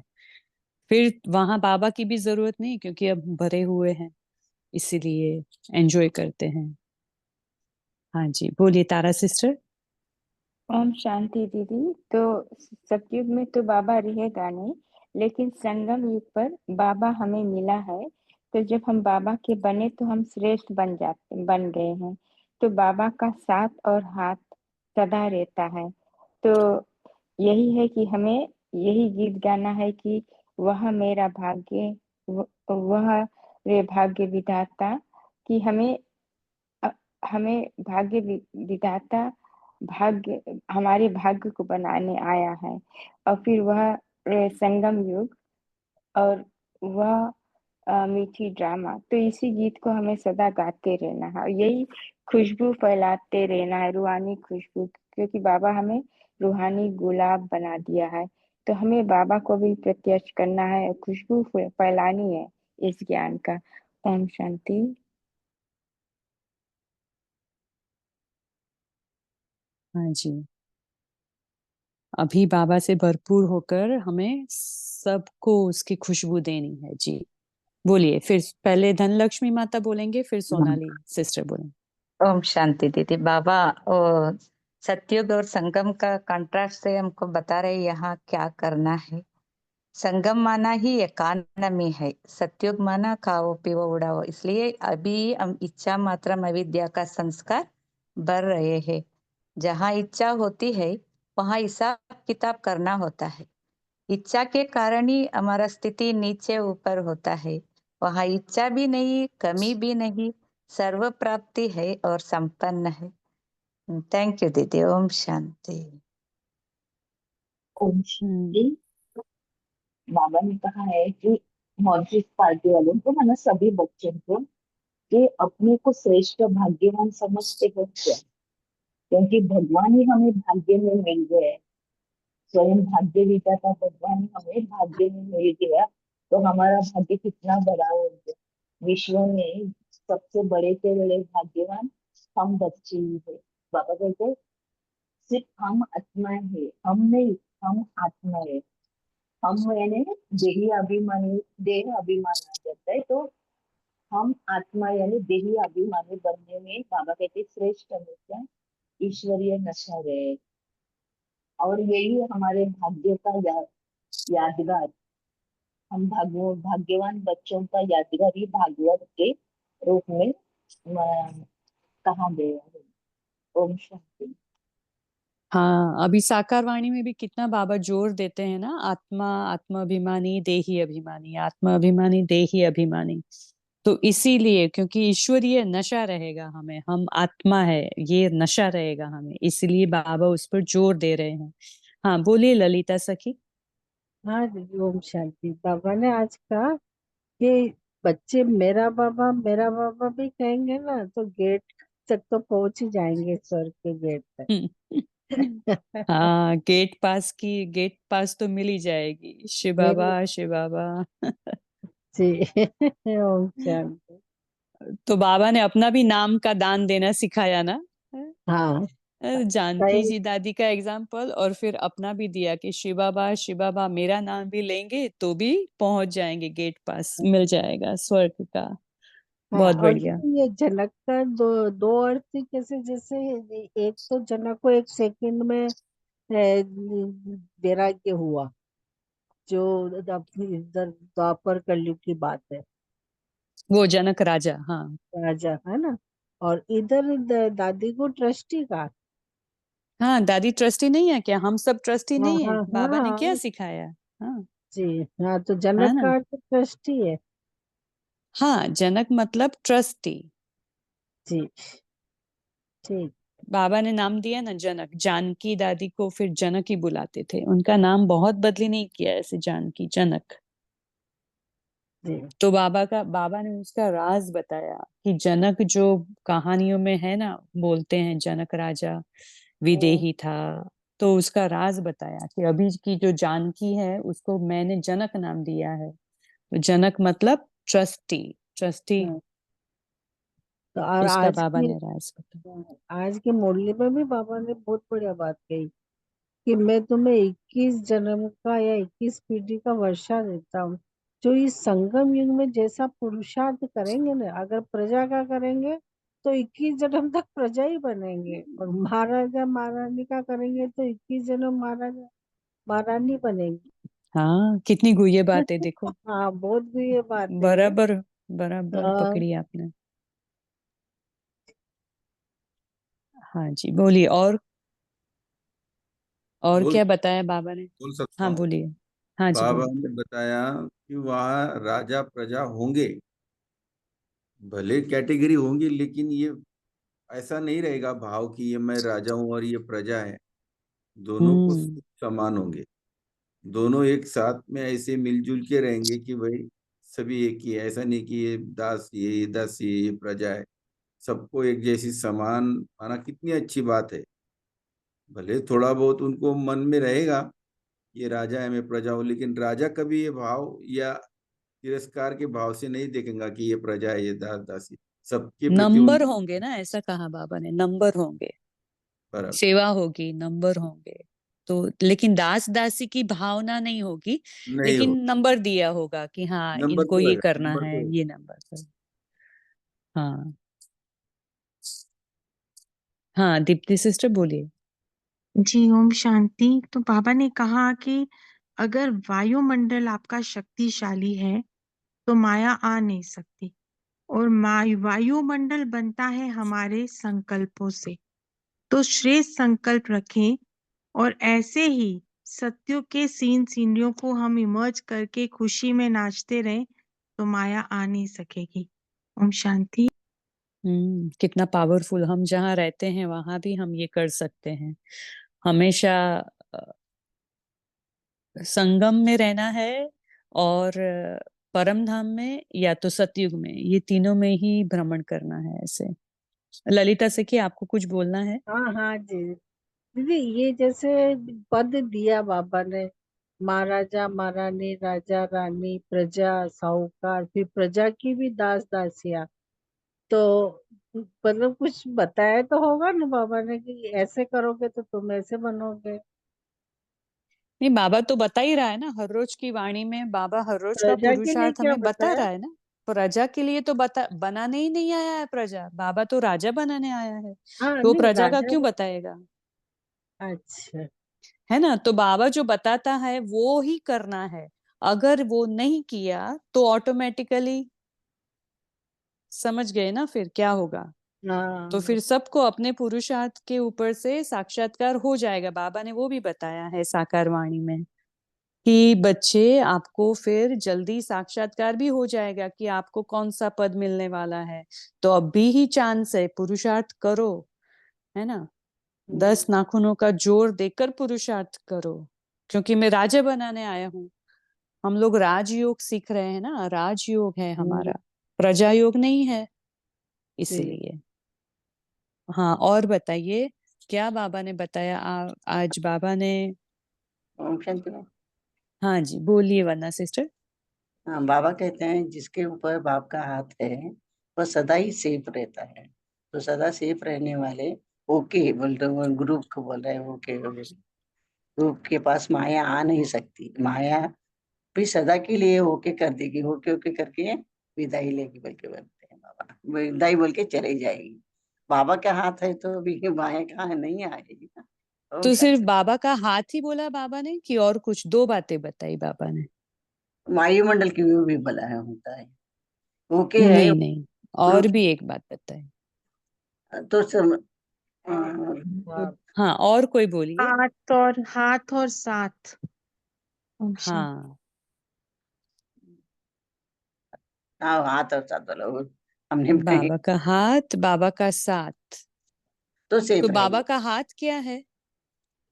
Speaker 4: फिर वहां बाबा की भी जरूरत नहीं, क्योंकि अब भरे हुए हैं, इसीलिए एंजॉय करते हैं। हाँ जी बोलिए तारा सिस्टर।
Speaker 8: ओम शांति दीदी। तो सतयुग में तो बाबा रहेगा नहीं, लेकिन संगम युग पर बाबा हमें मिला है। तो जब हम बाबा के बने तो हम श्रेष्ठ बन गए हैं। तो बाबा का साथ और हाथ सदा रहता है। तो यही है कि हमें यही गीत गाना है कि वह मेरा भाग्य, वह रे भाग्य विधाता, कि अ- हमें विधाता भाग्य, हमारे भाग्य को बनाने आया है। और फिर वह संगम युग, और वह मीठी ड्रामा। तो इसी गीत को हमें सदा गाते रहना है, और यही खुशबू फैलाते रहना है, रूहानी खुशबू, क्योंकि बाबा हमें रूहानी गुलाब बना दिया है। तो हमें बाबा को भी प्रत्यक्ष करना है, खुशबू फैलानी है इस ज्ञान का। ओम शांति।
Speaker 4: हाँ जी अभी बाबा से भरपूर होकर हमें सबको उसकी खुशबू देनी है। जी बोलिए, फिर पहले धनलक्ष्मी माता बोलेंगे, फिर सोनाली सिस्टर बोलेंगे।
Speaker 9: ओम शांति दीदी। बाबा ओ, सतयुग और संगम का कंट्रास्ट से हमको बता रहे यहाँ क्या करना है। संगम माना ही एकानमी है, सतयुग माना खाओ पियो उड़ाओ। इसलिए अभी हम इच्छा मात्रम अविद्या का संस्कार बढ़ रहे हैं। जहाँ इच्छा होती है वहाँ हिसाब किताब करना होता है। इच्छा के कारण ही हमारा स्थिति नीचे ऊपर होता है। वहाँ इच्छा भी नहीं, कमी भी नहीं, सर्व प्राप्ति है और संपन्न है। थैंक यू दीदी। ओम शांति।
Speaker 10: ओम शांति। बाबा ने कहा है कि मौद्रिक पार्टी वालों को, माना सभी बच्चों को, कि अपने को श्रेष्ठ भाग्यवान समझते हो क्या, क्योंकि भगवान ही हमें भाग्य में मिल गए। स्वयं भाग्य विधाता भगवान हमें भाग्य में मिल गया, तो हमारा भाग्य कितना बड़ा हो गया। विश्व में सबसे बड़े से बड़े भाग्यवान हम बच्चे ही है। बाबा कहते सिर्फ हम आत्मा है, हम नहीं, हम आत्मा है। हम यानी देही अभिमानी, देह अभिमान आ जाता है, तो हम आत्मा यानी देही अभिमानी बनने में बाबा कहते श्रेष्ठ हमेशा ईश्वरीय नशा रहे। और यही हमारे भाग्य का यादगार, हम भाग्यवान बच्चों का यादगार ही भागवत के रूप में कहा गया है। ओम शांति।
Speaker 4: हाँ, अभी साकार वाणी में भी कितना बाबा जोर देते हैं ना, आत्मा आत्माभिमानी देही अभिमानी, आत्मा अभिमानी देही अभिमानी। तो इसीलिए, क्योंकि ईश्वरीय नशा रहेगा हमें, हम आत्मा है, ये नशा रहेगा हमें, इसलिए बाबा उस पर जोर दे रहे हैं। हाँ बोलिए ललिता सखी।
Speaker 11: हाँ दीदी, ओम शांति। बाबा ने आज कहा कि बच्चे मेरा बाबा भी कहेंगे ना तो गेट तक तो पहुंच ही जाएंगे, स्वर्ग के गेट तक।
Speaker 4: हाँ, गेट पास तो मिल ही जाएगी। शिव
Speaker 11: मेरे
Speaker 4: बाबा, शिव बाबा।
Speaker 11: जी। ओम शांति।
Speaker 4: तो बाबा ने अपना भी नाम का दान देना सिखाया ना।
Speaker 11: हाँ
Speaker 4: जानकी
Speaker 11: सही।
Speaker 4: जी दादी का एग्जाम्पल, और फिर अपना भी दिया कि शिव बाबा मेरा नाम भी लेंगे तो भी पहुंच जाएंगे, गेट पास मिल जाएगा स्वर्ग का।
Speaker 11: हाँ,
Speaker 4: बहुत
Speaker 11: और
Speaker 4: बढ़िया।
Speaker 11: ये जनक का दो अर्थ ही कैसे, जैसे एक तो जनक को एक सेकंड में वैराग्य हुआ, जो अपनी इधर द्वापर कलयुग की बात है,
Speaker 4: वो जनक राजा, हाँ।
Speaker 11: राजा है ना। और इधर दादी को ट्रस्टी का।
Speaker 4: हाँ, दादी ट्रस्टी नहीं है क्या? हम सब ट्रस्टी
Speaker 11: हाँ
Speaker 4: नहीं है?
Speaker 11: हाँ
Speaker 4: बाबा ने क्या
Speaker 11: हाँ
Speaker 4: सिखाया? हाँ,
Speaker 11: जी। हाँ तो
Speaker 4: है
Speaker 11: जनक
Speaker 4: ना।
Speaker 11: का अर्थ ट्रस्टी है।
Speaker 4: हाँ, जनक मतलब ट्रस्टी।
Speaker 11: जी ठीक।
Speaker 4: बाबा ने नाम दिया ना जनक, जानकी दादी को फिर जनक ही बुलाते थे, उनका नाम बहुत बदली नहीं किया, ऐसे जानकी जनक।
Speaker 11: जी
Speaker 4: तो बाबा ने उसका राज बताया कि जनक जो कहानियों में है ना, बोलते हैं जनक राजा विदेही था, तो उसका राज बताया कि अभी की जो जानकी है उसको मैंने जनक नाम दिया है। तो जनक मतलब ट्रस्टी, ट्रस्टी।
Speaker 11: हाँ। तो और
Speaker 4: उसका बाबा ने राज बताया।
Speaker 11: आज के मुरली में भी बाबा ने बहुत बढ़िया बात कही कि मैं तुम्हें 21 जन्म का या 21 पीढ़ी का वर्षा देता हूँ, जो इस संगम युग में जैसा पुरुषार्थ करेंगे ना, अगर प्रजा का करेंगे तो 21 जन्म तक प्रजा ही बनेंगे, और महाराजा महारानी का करेंगे तो 21 जन्म महाराजा महारानी बनेंगे।
Speaker 4: हाँ, कितनी गुह्य बात है देखो।
Speaker 11: हाँ बहुत भी ये बात है ये।
Speaker 4: बराबर, बराबर
Speaker 11: हाँ,
Speaker 4: पकड़ी आपने। हाँ जी, बोलिए। और
Speaker 2: बोल
Speaker 4: क्या बताया बाबा ने?
Speaker 2: बोल सकता
Speaker 4: हाँ
Speaker 2: हूँ।
Speaker 4: बोलिए। हाँ जी
Speaker 2: बाबा
Speaker 4: बोलिए।
Speaker 2: ने बताया कि वहाँ राजा प्रजा होंगे, भले कैटेगरी होंगी, लेकिन ये ऐसा नहीं रहेगा भाव कि ये मैं राजा हूँ और ये प्रजा है। दोनों को
Speaker 4: हम्म।
Speaker 2: समान होंगे। दोनों एक साथ में ऐसे मिलजुल के रहेंगे कि भाई सभी एक ही है। ऐसा नहीं कि ये दास ये प्रजा है। सबको एक जैसी समान माना, कितनी अच्छी बात है। भले थोड़ा बहुत उनको मन में रहेगा ये राजा है मैं प्रजा हूँ, लेकिन राजा कभी ये भाव या तिरस्कार के भाव से नहीं देखेगा कि ये प्रजा है, ये दास दासी। सबके प्रति
Speaker 4: नंबर
Speaker 2: उनको
Speaker 4: होंगे ना, ऐसा कहा बाबा ने, नंबर होंगे,
Speaker 2: बराबर
Speaker 4: सेवा होगी, नंबर होंगे। तो लेकिन दास दासी की भावना नहीं होगी,
Speaker 2: नहीं
Speaker 4: लेकिन
Speaker 2: हो।
Speaker 4: नंबर दिया होगा कि हाँ
Speaker 2: नंबर
Speaker 4: इनको
Speaker 2: तो
Speaker 4: ये
Speaker 2: है,
Speaker 4: करना
Speaker 2: नंबर
Speaker 4: है,
Speaker 2: तो है।
Speaker 4: ये नंबर कर। हाँ। हाँ दीप्ति सिस्टर बोलिए।
Speaker 3: जी ओम शांति। तो बाबा ने कहा कि अगर वायुमंडल आपका शक्तिशाली है तो माया आ नहीं सकती, और वायुमंडल बनता है हमारे संकल्पों से। तो श्रेष्ठ संकल्प रखें, और ऐसे ही सत्यों के सीनरियों को हम इमर्ज करके खुशी में नाचते रहें तो माया आ नहीं सकेगी। ओम शांति।
Speaker 4: कितना पावरफुल। हम जहाँ रहते हैं वहां भी हम ये कर सकते हैं। हमेशा अ, संगम में रहना है, और परम धाम में या तो सतयुग में, ये तीनों में ही भ्रमण करना है ऐसे। ललिता से कि आपको कुछ बोलना है?
Speaker 11: हाँ हाँ जी। दीदी ये जैसे पद दिया बाबा ने, महाराजा महारानी, राजा रानी, प्रजा साहूकार, फिर प्रजा की भी दास दासियां, तो मतलब कुछ बताया तो होगा ना बाबा ने कि ऐसे करोगे तो तुम ऐसे बनोगे।
Speaker 4: नहीं, बाबा तो बता ही रहा है ना, हर रोज की वाणी में बाबा हर रोज का
Speaker 11: प्रजा के लिए
Speaker 4: पुरुषार्थ
Speaker 11: क्या
Speaker 4: हमें बता
Speaker 11: बताया?
Speaker 4: रहा है ना। प्रजा के लिए तो बनाने ही नहीं आया है प्रजा, बाबा तो राजा बनाने आया है,
Speaker 11: हाँ
Speaker 4: तो
Speaker 11: नहीं
Speaker 4: प्रजा का
Speaker 11: राजा।
Speaker 4: क्यों बताएगा?
Speaker 11: अच्छा।
Speaker 4: है ना। तो बाबा जो बताता है वो ही करना है। अगर वो नहीं किया तो ऑटोमेटिकली, समझ गए ना फिर क्या होगा? तो
Speaker 11: हाँ
Speaker 4: फिर सबको अपने पुरुषार्थ के ऊपर से साक्षात्कार हो जाएगा। बाबा ने वो भी बताया है साकार वाणी में कि बच्चे आपको फिर जल्दी साक्षात्कार भी हो जाएगा कि आपको कौन सा पद मिलने वाला है। तो अभी ही चांस है, पुरुषार्थ करो, है ना। 10 नाखूनों का जोर देकर पुरुषार्थ करो, क्योंकि मैं राजा बनाने आया हूँ। हम लोग राजयोग सीख रहे हैं ना, राजयोग है हमारा, प्रजा योग नहीं है, इसलिए। हाँ, और बताइए क्या बाबा ने बताया आज बाबा ने।
Speaker 12: ओम शांति में।
Speaker 4: हाँ जी, बोलिए वरना सिस्टर।
Speaker 12: हाँ, बाबा कहते हैं जिसके ऊपर बाप का हाथ है वह सदा ही सेफ रहता है। तो सदा सेफ रहने वाले ओके बोलते हैं, ग्रुप को बोल रहे हैं ओके। ग्रुप के पास माया आ नहीं सकती, माया भी सदा के लिए ओके कर देगी, ओके ओके करके विदाई लेगी बोल के बोलते हैं बाबा, विदाई बोल के चली जाएगी। बाबा का हाथ है तो अभी माया कहाँ नहीं आएगी ना। ओम
Speaker 4: तो सिर्फ
Speaker 12: शांति।
Speaker 4: बाबा का हाथ ही बोला बाबा ने कि और कुछ? 2 बातें बताई बाबा ने।
Speaker 12: वायुमंडल की भी बोला है, होता है ओके है
Speaker 4: नहीं नहीं, और
Speaker 12: ग्रुप।
Speaker 4: भी एक बात बताई।
Speaker 12: तो
Speaker 4: हाँ, और कोई बोलिए।
Speaker 3: हाथ और साथ। ओम शांति।
Speaker 4: हाँ,
Speaker 12: हाँ हाथ और साथ बोलो, हमने
Speaker 4: बाबा का हाथ, बाबा का साथ।
Speaker 12: तो
Speaker 4: तो
Speaker 12: सेफ
Speaker 4: बाबा
Speaker 12: रहेगी।
Speaker 4: का हाथ क्या है?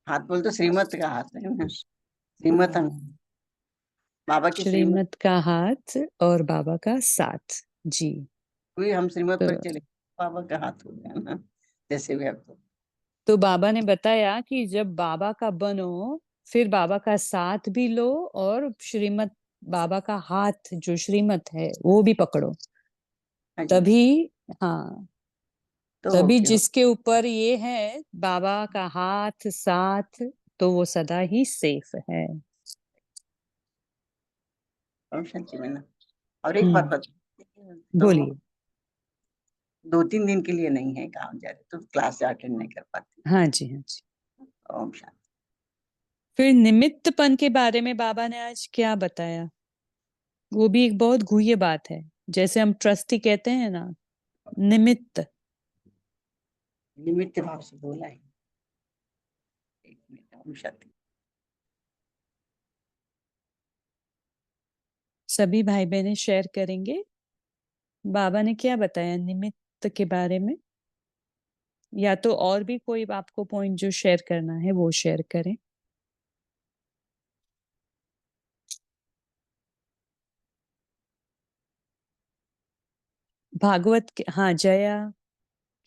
Speaker 12: हाथ बोल तो श्रीमत का हाथ है ना, श्रीमत हम बाबा की श्रीमत
Speaker 4: श्रीमत का हाथ और बाबा का साथ। जी।
Speaker 12: हुई, हम श्रीमत
Speaker 4: तो
Speaker 12: पर चले, बाबा का हाथ हो गया ना, जैसे भी आप
Speaker 4: तो बाबा ने बताया कि जब बाबा का बनो फिर बाबा का साथ भी लो और श्रीमत, बाबा का हाथ जो श्रीमत है वो भी पकड़ो,
Speaker 12: हाँ जी।
Speaker 4: तभी। हाँ,
Speaker 12: तो
Speaker 4: तभी
Speaker 12: ओके हो।
Speaker 4: जिसके ऊपर ये है बाबा का हाथ साथ, तो वो सदा ही सेफ है।
Speaker 12: ओम शांति में ना। और एक बात बता, तो
Speaker 4: बोलिए।
Speaker 12: 2-3 दिन के लिए नहीं है, काम जा रहे तो क्लास अटेंड नहीं कर पाती।
Speaker 4: हाँ जी, हाँ जी।
Speaker 12: ओम शांति।
Speaker 4: फिर निमित्तपन के बारे में बाबा ने आज क्या बताया? वो भी एक बहुत गुह्य बात है। जैसे हम ट्रस्टी कहते हैं ना, निमित्त।
Speaker 12: निमित्त भाव से बोला है। एक मिनट, ओम शांति।
Speaker 4: सभी भाई बहनें शेयर करेंगे बाबा ने क्या बताया निमित्त के बारे में, या तो और भी कोई आपको पॉइंट जो शेयर करना है वो शेयर करें। भागवत के, हाँ जया,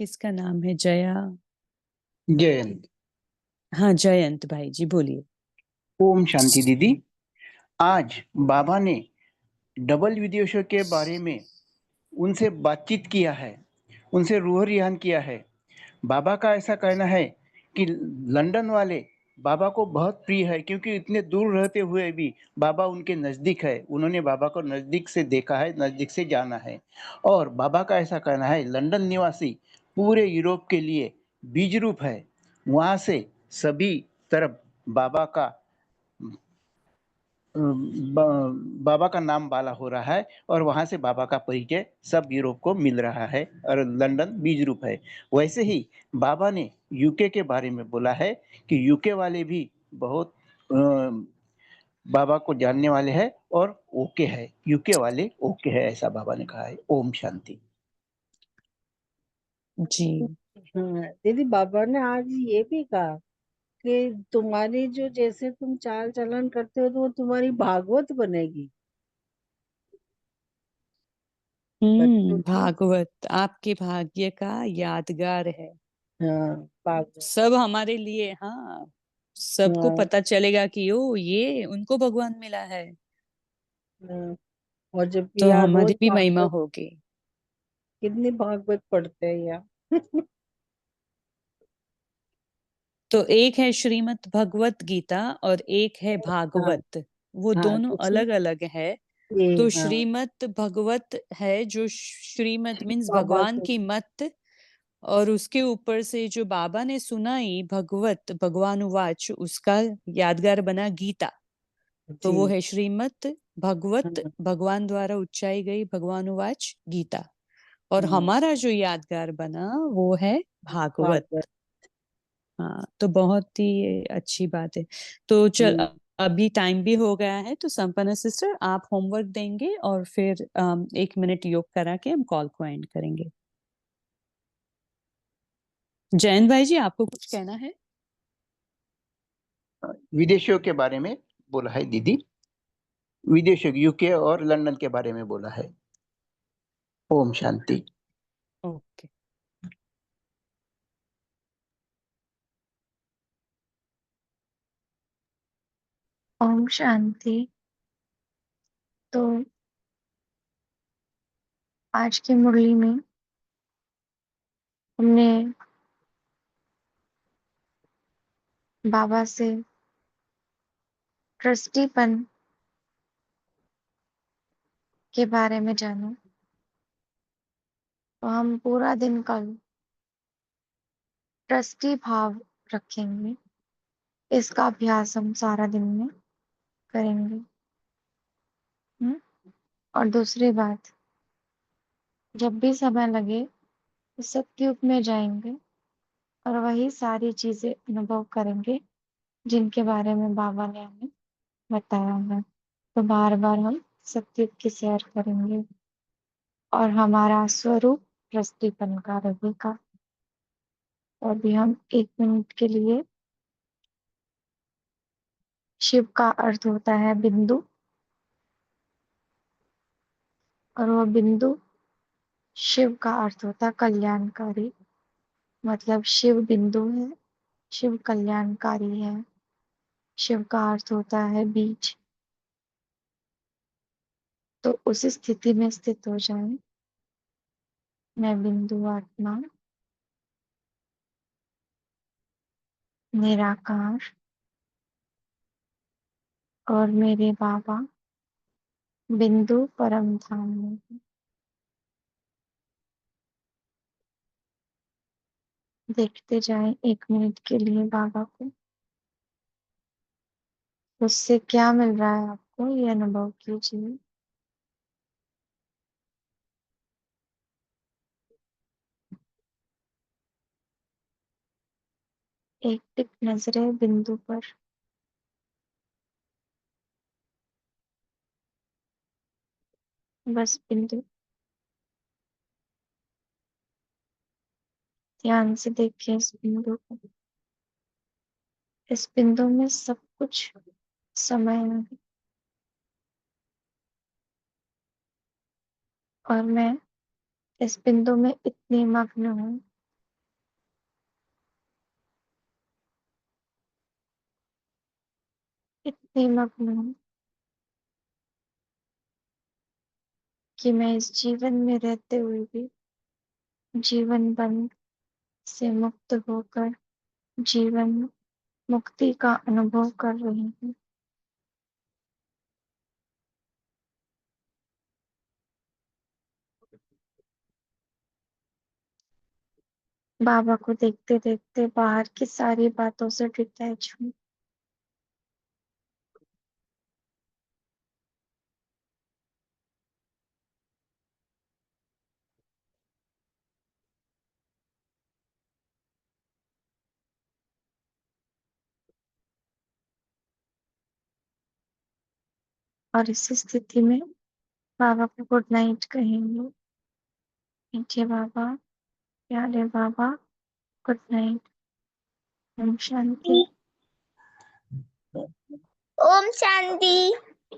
Speaker 4: किसका नाम है जया?
Speaker 13: जयंत।
Speaker 4: हाँ जयंत भाई जी, बोलिए।
Speaker 13: ओम शांति दीदी। आज बाबा ने डबल विदेशों के बारे में उनसे बातचीत किया है, उनसे रूह रिहान किया है। बाबा का ऐसा कहना है कि लंदन वाले बाबा को बहुत प्रिय है, क्योंकि इतने दूर रहते हुए भी बाबा उनके नज़दीक है। उन्होंने बाबा को नज़दीक से देखा है, नज़दीक से जाना है। और बाबा का ऐसा कहना है लंदन निवासी पूरे यूरोप के लिए बीज रूप है। वहाँ से सभी तरफ बाबा का बाबा का नाम बाला हो रहा है, और वहाँ से बाबा का परिचय सब यूरोप को मिल रहा है, और लंदन बीज रूप है। वैसे ही बाबा ने यूके के बारे में बोला है कि यूके वाले भी बहुत बाबा को जानने वाले हैं और ओके है, यूके वाले ओके है, ऐसा बाबा ने कहा है। ओम शांति।
Speaker 4: जी।
Speaker 11: दीदी बाबा ने आज ये भी कहा कि तुम्हारी जो जैसे तुम चाल चलन करते हो तो वो तुम्हारी भागवत बनेगी। बच्चों की
Speaker 4: भागवत आपके भाग्य का यादगार है।
Speaker 11: हाँ भागवत।
Speaker 4: सब हमारे लिए, हाँ, सबको
Speaker 11: हाँ,
Speaker 4: पता चलेगा कि ओ ये उनको भगवान मिला है,
Speaker 11: हाँ। और जबकि
Speaker 4: तो
Speaker 11: यार रोज
Speaker 4: हमारी भी महिमा
Speaker 11: भागवत,
Speaker 4: होगी।
Speaker 11: कितनी भागवत पढ़ते हैं यार।
Speaker 4: तो एक है श्रीमद् भगवत गीता और एक है
Speaker 11: हाँ
Speaker 4: भागवत, वो
Speaker 11: हाँ
Speaker 4: दोनों
Speaker 11: तो
Speaker 4: अलग अलग है।
Speaker 11: ये
Speaker 4: तो
Speaker 11: हाँ
Speaker 4: श्रीमद् भगवत है जो श्रीमद् मीन्स
Speaker 11: बाबा
Speaker 4: भगवान
Speaker 11: को
Speaker 4: की मत, और उसके ऊपर से जो बाबा ने सुनाई भगवत, भगवान उवाच, उसका यादगार बना गीता। तो वो
Speaker 11: जी
Speaker 4: है श्रीमद् भगवत,
Speaker 11: हाँ
Speaker 4: भगवान द्वारा उच्चाई गई भगवान उवाच गीता। और हमारा जो यादगार बना वो है भागवत।
Speaker 11: भागवत।
Speaker 4: हाँ, तो बहुत ही अच्छी बात है। तो चल, अभी टाइम भी हो गया है, तो संपन्ना सिस्टर आप होमवर्क देंगे और फिर 1 मिनट योग करा के हम कॉल को एंड करेंगे। जयंत भाई जी, आपको कुछ कहना है?
Speaker 13: विदेशियों के बारे में बोला है दीदी, विदेशों यूके और लंदन के बारे में बोला है। ओम शांति।
Speaker 4: ओके।
Speaker 1: ओम शांति। तो आज की मुरली में हमने बाबा से ट्रस्टीपन के बारे में जाना। तो हम पूरा दिन कल ट्रस्टी भाव रखेंगे। इसका अभ्यास हम सारा दिन में करेंगे। और दूसरी बात, जब भी समय लगे तो सतयुग में जाएंगे और वही सारी चीजें अनुभव करेंगे जिनके बारे में बाबा ने हमें बताया है। तो बार बार हम सतयुग की सैर करेंगे और हमारा स्वरूप ट्रस्टीपन का रहेगा। तो अभी हम 1 मिनट के लिए, शिव का अर्थ होता है बिंदु, और वो बिंदु शिव का अर्थ होता है कल्याणकारी। मतलब शिव बिंदु है, शिव कल्याणकारी है। शिव का अर्थ होता है बीज। तो उस स्थिति में स्थित हो जाए, मैं बिंदु आत्मा निराकार और मेरे बाबा बिंदु परम धाम में है। देखते जाएं 1 मिनट के लिए बाबा को। उससे क्या मिल रहा है आपको, ये अनुभव कीजिए। एक टिक नजरें बिंदु पर। बस बिंदु, ध्यान से देखिए इस बिंदु को। इस बिंदु में सब कुछ समय है और मैं इस बिंदु में इतनी मग्न हूँ, इतनी मग्न हूँ कि मैं इस जीवन में रहते हुए भी जीवन बंध से मुक्त होकर जीवन मुक्ति का अनुभव कर रही हूँ। बाबा को देखते देखते बाहर की सारी बातों से डिटैच हूँ। और इस स्थिति में बाबा को गुड नाइट कहेंगे। मीठे बाबा, प्यारे बाबा, गुड नाइट। ओम शांति।
Speaker 14: ओम शांति।